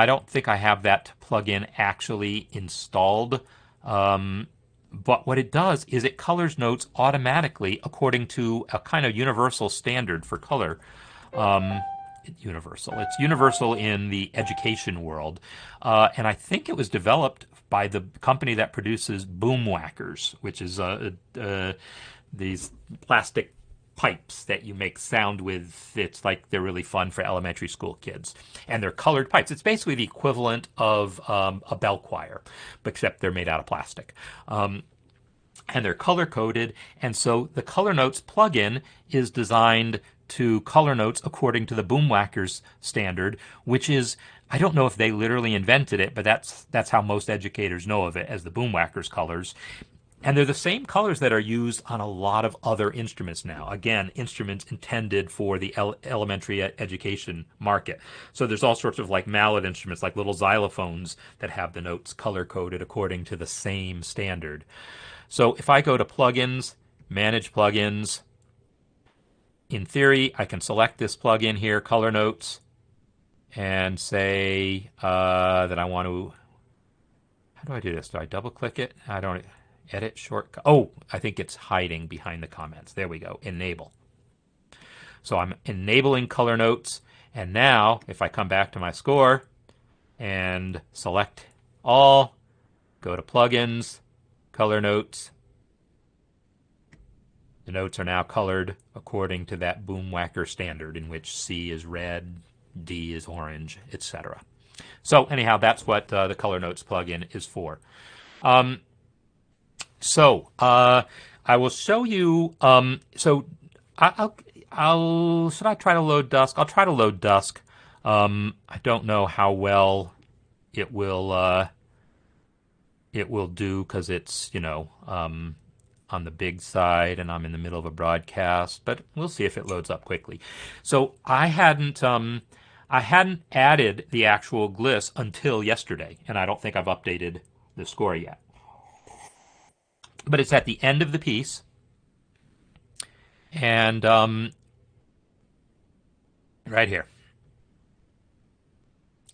don't think I have that plugin actually installed. But what it does is it colors notes automatically according to a kind of universal standard for color. It's universal in the education world. And I think it was developed by the company that produces boom whackers, which is these plastic pipes that you make sound with. It's like they're really fun for elementary school kids. And they're colored pipes. It's basically the equivalent of a bell choir, except they're made out of plastic. And they're color coded. And so the Color Notes plugin is designed to color notes according to the Boomwhackers standard, which is, I don't know if they literally invented it, but that's how most educators know of it, as the Boomwhackers colors. And they're the same colors that are used on a lot of other instruments now. Again, instruments intended for the elementary education market. So there's all sorts of like mallet instruments, like little xylophones that have the notes color coded according to the same standard. So if I go to Plugins, Manage Plugins, in theory, I can select this plugin here, Color Notes, and say that I want to. How do I do this? Do I double click it? I don't. Edit shortcut. Oh, I think it's hiding behind the comments. There we go. Enable. So I'm enabling Color Notes. And now, if I come back to my score and select all, go to Plugins, Color Notes, the notes are now colored according to that Boomwhacker standard, in which C is red, D is orange, etc. So anyhow, that's what the Color Notes plugin is for. I will show you. Should I try to load Dusk? I'll try to load Dusk. I don't know how well it will do because it's on the big side and I'm in the middle of a broadcast. But we'll see if it loads up quickly. So I hadn't added the actual gliss until yesterday, and I don't think I've updated the score yet. But it's at the end of the piece, and right here.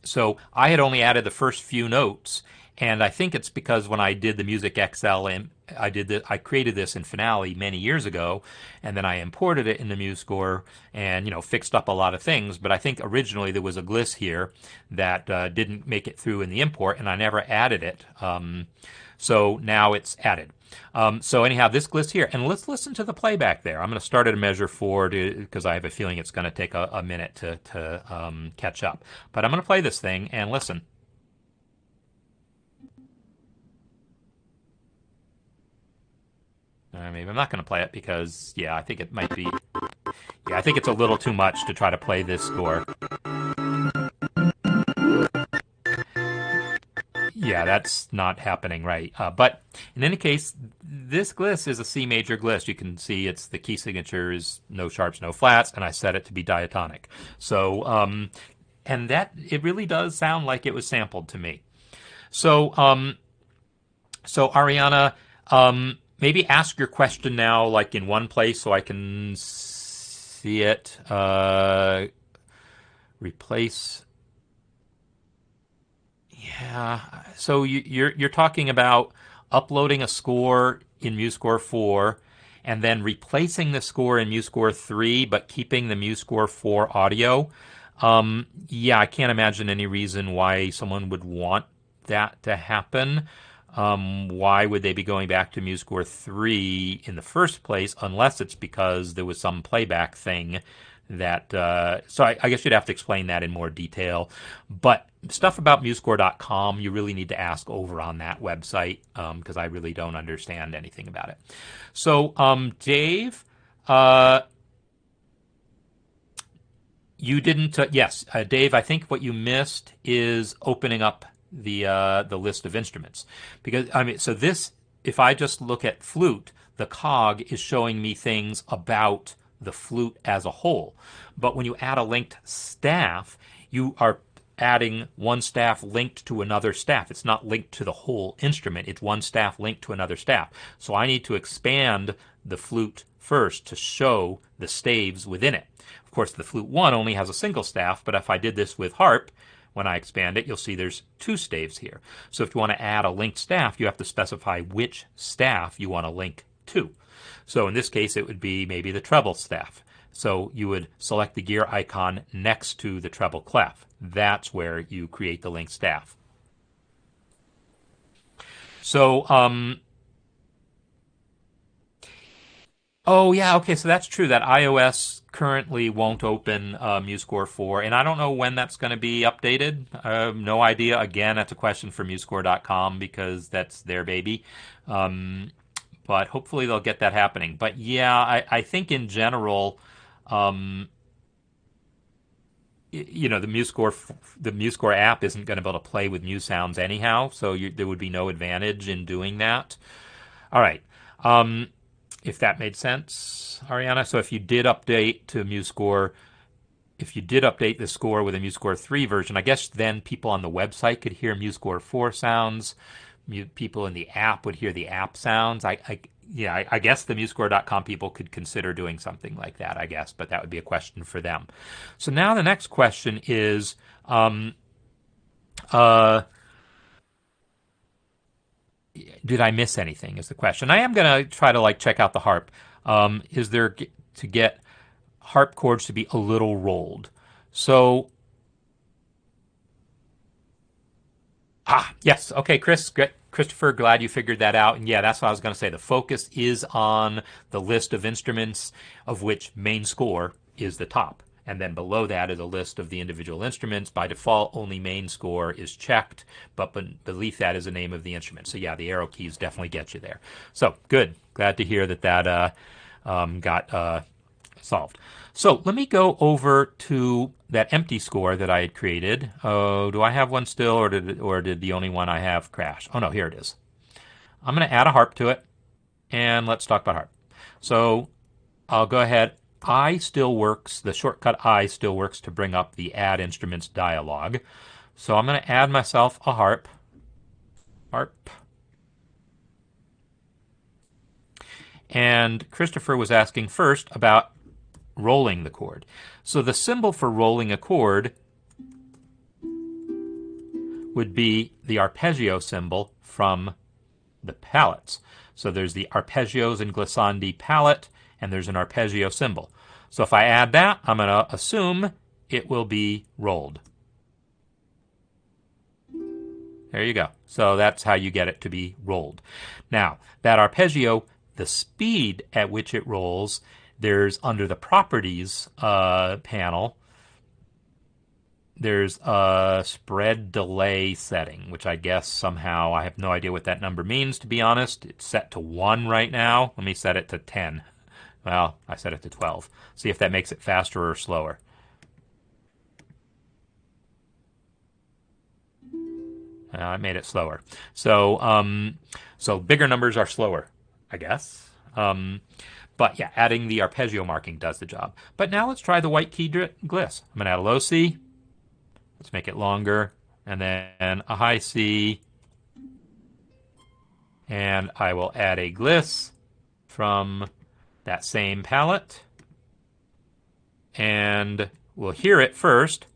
So I had only added the first few notes, and I think it's because when I did the Music XL, I created this in Finale many years ago, and then I imported it into MuseScore and fixed up a lot of things. But I think originally there was a gliss here that didn't make it through in the import, and I never added it. So now it's added. So anyhow, this gliss here, and let's listen to the playback there. I'm going to start at a measure 4 because I have a feeling it's going to take a minute to catch up. But I'm going to play this thing and listen. Maybe I'm not going to play it because, I think it might be. I think it's a little too much to try to play this score. Yeah, that's not happening right. But in any case, this gliss is a C major gliss. You can see it's the key signature is no sharps, no flats, and I set it to be diatonic. So, and that it really does sound like it was sampled to me. So, so Ariana, maybe ask your question now, like in one place, so I can see it. Replace. Yeah. So you're talking about uploading a score in MuseScore 4 and then replacing the score in MuseScore 3, but keeping the MuseScore 4 audio. Yeah, I can't imagine any reason why someone would want that to happen. Why would they be going back to MuseScore 3 in the first place, unless it's because there was some playback thing that. So I guess you'd have to explain that in more detail. But stuff about MuseScore.com, you really need to ask over on that website because I really don't understand anything about it. So, Dave, you didn't. Yes, Dave. I think what you missed is opening up the list of instruments because I mean, so this. If I just look at flute, the cog is showing me things about the flute as a whole. But when you add a linked staff, you are adding one staff linked to another staff. It's not linked to the whole instrument. It's one staff linked to another staff. So I need to expand the flute first to show the staves within it. Of course, the flute 1 only has a single staff, but if I did this with harp, when I expand it, you'll see there's two staves here. So if you want to add a linked staff, you have to specify which staff you want to link to. So in this case, it would be maybe the treble staff. So you would select the gear icon next to the treble clef. That's where you create the linked staff. So, oh yeah, okay, so that's true. That iOS currently won't open MuseScore 4, and I don't know when that's going to be updated. No idea. Again, that's a question for MuseScore.com because that's their baby. But hopefully they'll get that happening. But yeah, I think in general, you know, the MuseScore app isn't going to be able to play with Muse sounds anyhow, so there would be no advantage in doing that. All right. If that made sense, Ariana. So if you did update to MuseScore, if you did update the score with a MuseScore 3 version, I guess then people on the website could hear MuseScore 4 sounds. People in the app would hear the app sounds. I guess the MuseScore.com people could consider doing something like that, I guess, but that would be a question for them. So now the next question is, did I miss anything is the question. I am going to try to check out the harp. Is there to get harp chords to be a little rolled? So, yes. Okay, Christopher, glad you figured that out. And yeah, that's what I was going to say. The focus is on the list of instruments of which main score is the top. And then below that is a list of the individual instruments. By default, only main score is checked, but beneath that is the name of the instrument. So yeah, the arrow keys definitely get you there. So good. Glad to hear that got solved. So let me go over to that empty score that I had created. Oh, do I have one still, or did the only one I have crash? Oh no, here it is. I'm going to add a harp to it, and let's talk about harp. So I'll go ahead. I still works, the shortcut I still works to bring up the add instruments dialog. So I'm going to add myself a harp. And Christopher was asking first about rolling the chord. So the symbol for rolling a chord would be the arpeggio symbol from the palettes. So there's the arpeggios and glissandi palette, and there's an arpeggio symbol. So if I add that, I'm going to assume it will be rolled. There you go. So that's how you get it to be rolled. Now, that arpeggio, the speed at which it rolls, there's under the properties panel, there's a spread delay setting, which I guess somehow, I have no idea what that number means, to be honest. It's set to 1 right now. Let me set it to 10. Well, I set it to 12. See if that makes it faster or slower. I made it slower. So bigger numbers are slower, I guess. But yeah, adding the arpeggio marking does the job. But now let's try the white key gliss. I'm going to add a low C. Let's make it longer. And then a high C. And I will add a gliss from that same palette. And we'll hear it first.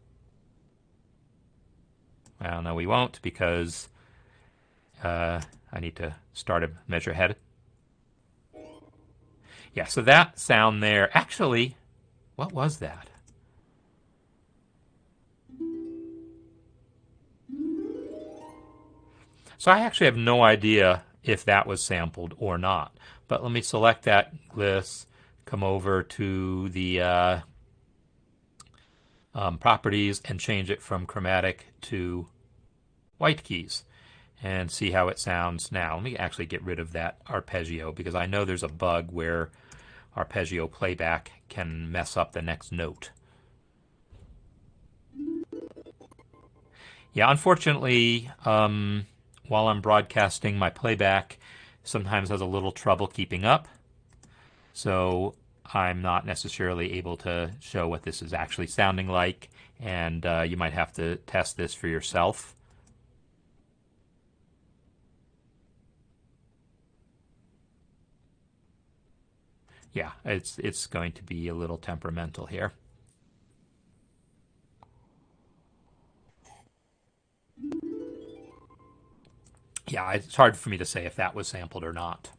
Well, no, we won't because I need to start a measure ahead. Yeah, so that sound there, actually, what was that? So I actually have no idea if that was sampled or not. But let me select that gliss, come over to the properties and change it from chromatic to white keys and see how it sounds now. Let me actually get rid of that arpeggio because I know there's a bug where arpeggio playback can mess up the next note. Yeah, unfortunately, while I'm broadcasting, my playback sometimes has a little trouble keeping up. So I'm not necessarily able to show what this is actually sounding like, and you might have to test this for yourself. Yeah, it's going to be a little temperamental here. Yeah, it's hard for me to say if that was sampled or not.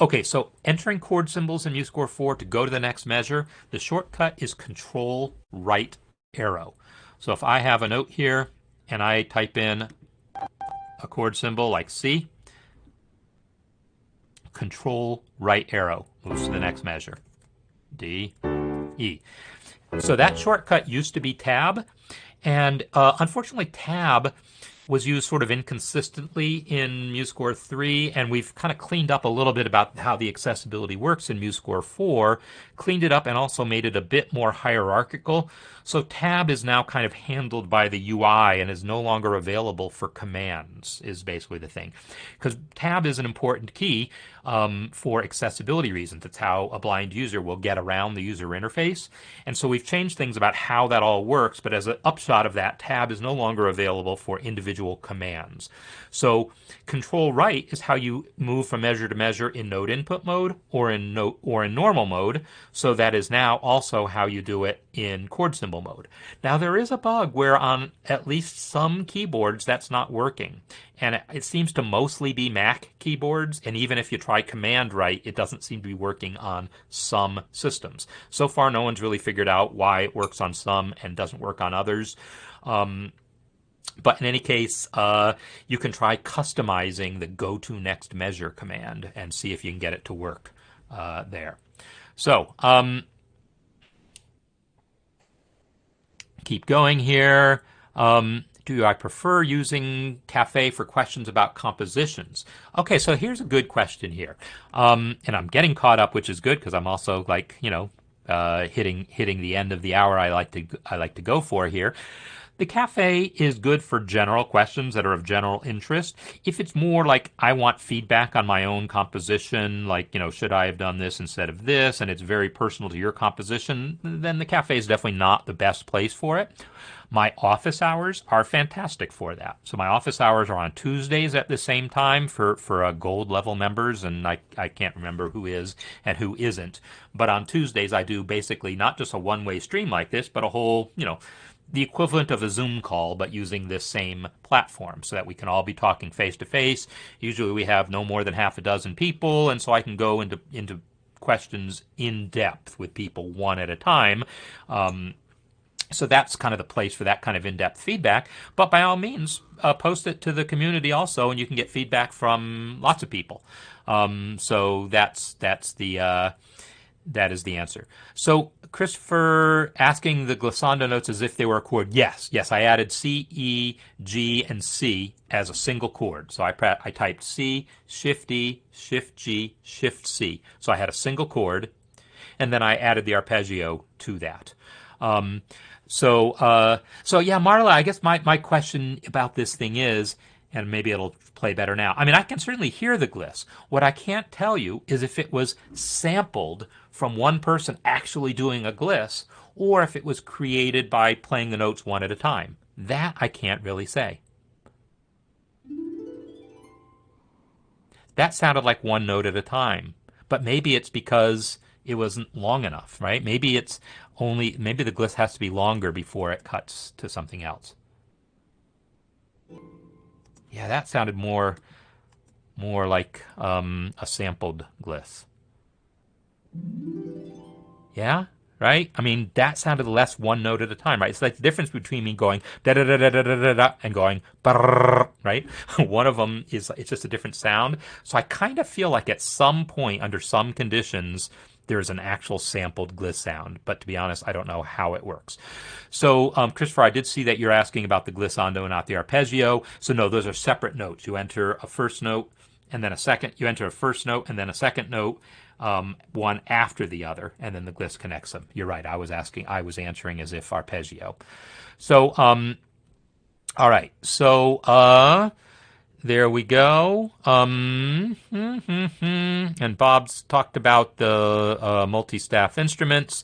Okay, so entering chord symbols in MuseScore 4 to go to the next measure, the shortcut is Control right arrow. So if I have a note here and I type in a chord symbol like C, Control right arrow moves to the next measure. D, E. So that shortcut used to be Tab, and unfortunately Tab was used sort of inconsistently in MuseScore 3, and we've kind of cleaned up a little bit about how the accessibility works in MuseScore 4, cleaned it up and also made it a bit more hierarchical. So Tab is now kind of handled by the UI and is no longer available for commands, is basically the thing. Because Tab is an important key for accessibility reasons. It's how a blind user will get around the user interface. And so we've changed things about how that all works, but as an upshot of that, Tab is no longer available for individual commands. So Control right is how you move from measure to measure in note input mode or in normal mode. So that is now also how you do it in chord symbol mode. Now there is a bug where on at least some keyboards that's not working. And it seems to mostly be Mac keyboards, and even if you try Command right, it doesn't seem to be working on some systems. So far, no one's really figured out why it works on some and doesn't work on others. But in any case, you can try customizing the go to next measure command and see if you can get it to work there. So, keep going here. Do I prefer using Café for questions about compositions? Okay, so here's a good question here. And I'm getting caught up, which is good because I'm also like, hitting the end of the hour I like to go for here. The Café is good for general questions that are of general interest. If it's more like I want feedback on my own composition, like, should I have done this instead of this, and it's very personal to your composition, then the Café is definitely not the best place for it. My office hours are fantastic for that. So my office hours are on Tuesdays at the same time for gold level members, and I can't remember who is and who isn't. But on Tuesdays I do basically not just a one-way stream like this, but a whole, the equivalent of a Zoom call, but using this same platform so that we can all be talking face to face. Usually we have no more than half a dozen people, and so I can go into questions in depth with people one at a time. So that's kind of the place for that kind of in-depth feedback. But by all means, post it to the community also, and you can get feedback from lots of people. So that is the answer. So Christopher asking the glissando notes as if they were a chord. Yes, I added C, E, G, and C as a single chord. So I typed C, Shift E, Shift G, Shift C. So I had a single chord, and then I added the arpeggio to that. So yeah, Marla, I guess my question about this thing is, and maybe it'll play better now. I mean, I can certainly hear the gliss. What I can't tell you is if it was sampled from one person actually doing a gliss, or if it was created by playing the notes one at a time. That I can't really say. That sounded like one note at a time. But maybe it's because it wasn't long enough, right? Maybe the gliss has to be longer before it cuts to something else. Yeah, that sounded more like a sampled gliss. Yeah, right? I mean, that sounded less one note at a time, right? It's like the difference between me going da da da da da da da da and going brrr, right? One of them is it's just a different sound. So I kind of feel like at some point, under some conditions, there's an actual sampled gliss sound. But to be honest, I don't know how it works. So, Christopher, I did see that you're asking about the glissando, not the arpeggio. So no, those are separate notes. You enter a first note and then a second. You enter a first note and then a second note, one after the other, and then the gliss connects them. You're right. I was answering as if arpeggio. So, all right. So, there we go. And Bob's talked about the multi-staff instruments.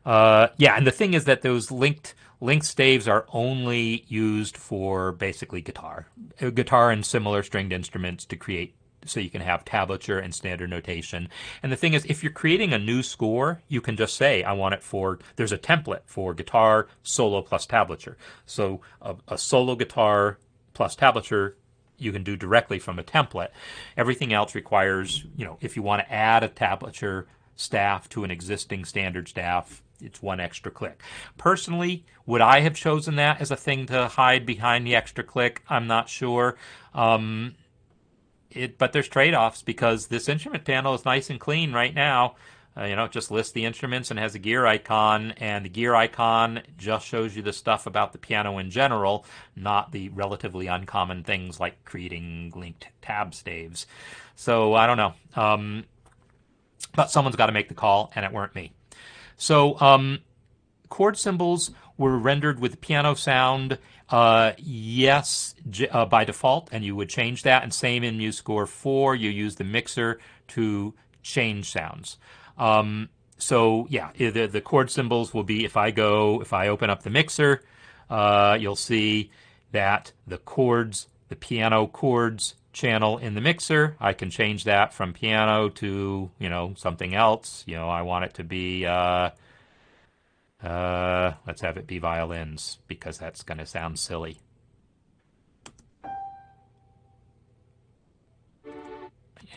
Yeah, and the thing is that those linked staves are only used for basically guitar and similar stringed instruments to create. So you can have tablature and standard notation. And the thing is, if you're creating a new score, you can just say, I want it for, there's a template for guitar, solo plus tablature. So a solo guitar plus tablature you can do directly from a template. Everything else requires, if you want to add a tablature staff to an existing standard staff, it's one extra click. Personally, would I have chosen that as a thing to hide behind the extra click? I'm not sure. But there's trade-offs because this instrument panel is nice and clean right now. It just lists the instruments and has a gear icon, and the gear icon just shows you the stuff about the piano in general, not the relatively uncommon things like creating linked tab staves. So I don't know. But someone's got to make the call, and it weren't me. So chord symbols were rendered with piano sound. Yes, by default, and you would change that. And same in MuseScore 4, you use the mixer to change sounds. So yeah, the chord symbols will be if I open up the mixer, you'll see that the piano chords channel in the mixer, I can change that from piano to something else. I want it to be. Let's have it be violins because that's going to sound silly.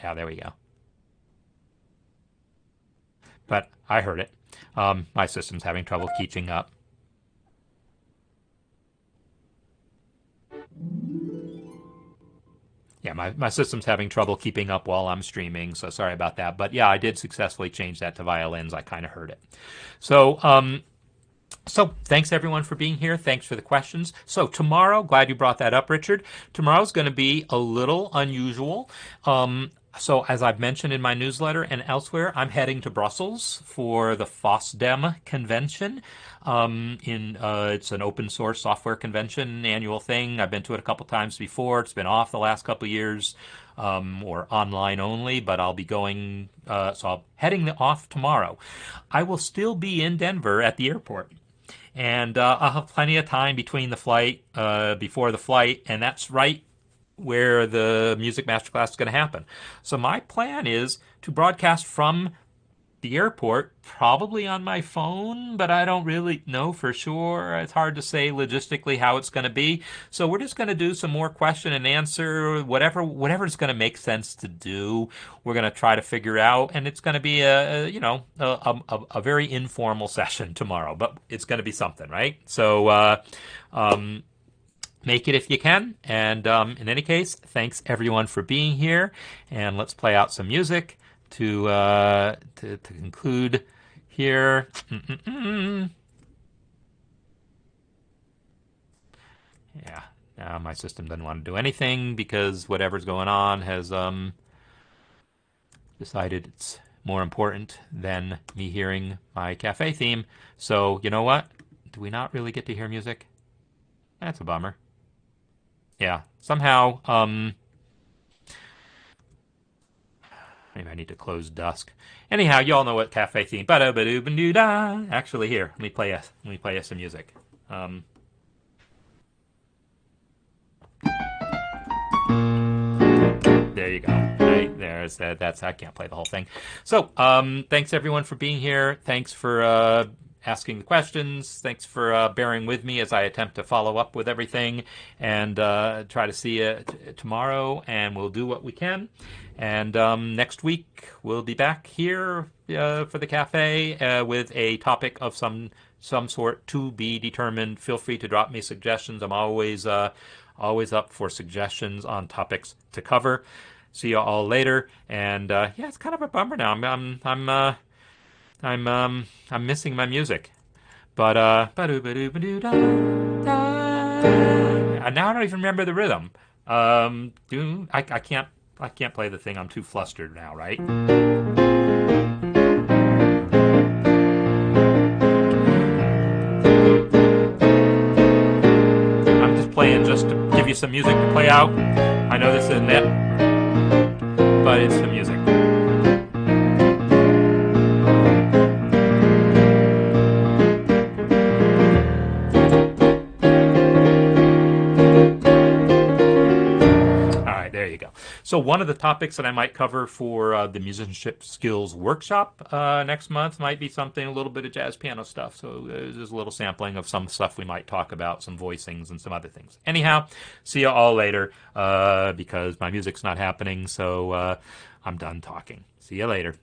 Yeah, there we go. But I heard it. My system's having trouble keeping up. Yeah, my system's having trouble keeping up while I'm streaming, so sorry about that. But yeah, I did successfully change that to violins. I kind of heard it. So thanks everyone for being here. Thanks for the questions. So tomorrow, glad you brought that up, Richard. Tomorrow's going to be a little unusual. So as I've mentioned in my newsletter and elsewhere, I'm heading to Brussels for the FOSDEM convention. It's an open source software convention, annual thing. I've been to it a couple times before. It's been off the last couple years, or online only, but I'll be going. So I'm heading off tomorrow. I will still be in Denver at the airport. And I'll have plenty of time between the flight, before the flight, and that's right where the music masterclass is going to happen. So my plan is to broadcast from the airport, probably on my phone, but I don't really know for sure. It's hard to say logistically how it's going to be. So we're just going to do some more question and answer, whatever is going to make sense to do. We're going to try to figure out, and it's going to be a very informal session tomorrow, but it's going to be something, right? So make it if you can. And in any case, thanks everyone for being here, and let's play out some music to conclude here. Yeah, my system doesn't want to do anything because whatever's going on has decided it's more important than me hearing my cafe theme. So, you know what? Do we not really get to hear music? That's a bummer. Yeah, somehow, maybe I need to close dusk. Anyhow, you all know what cafe theme. Ba-da-ba-doo-ba-doo-da. Actually, here, let me play us some music. Um, There you go. Right there's that. That's I can't play the whole thing. So, thanks everyone for being here. Thanks for asking the questions. Thanks for bearing with me as I attempt to follow up with everything and try to see you tomorrow. And we'll do what we can. And next week we'll be back here for the cafe with a topic of some sort to be determined. Feel free to drop me suggestions. I'm always up for suggestions on topics to cover. See you all later. And yeah, it's kind of a bummer now. I'm missing my music. But and now I don't even remember the rhythm. I can't play the thing. I'm too flustered now, right? I'm just playing just to give you some music to play out. I know this isn't it, but it's the music. All right, there you go. So one of the topics that I might cover for the musicianship skills workshop next month might be something, a little bit of jazz piano stuff. So there's a little sampling of some stuff we might talk about, some voicings and some other things. Anyhow, see you all later because my music's not happening, so I'm done talking. See you later.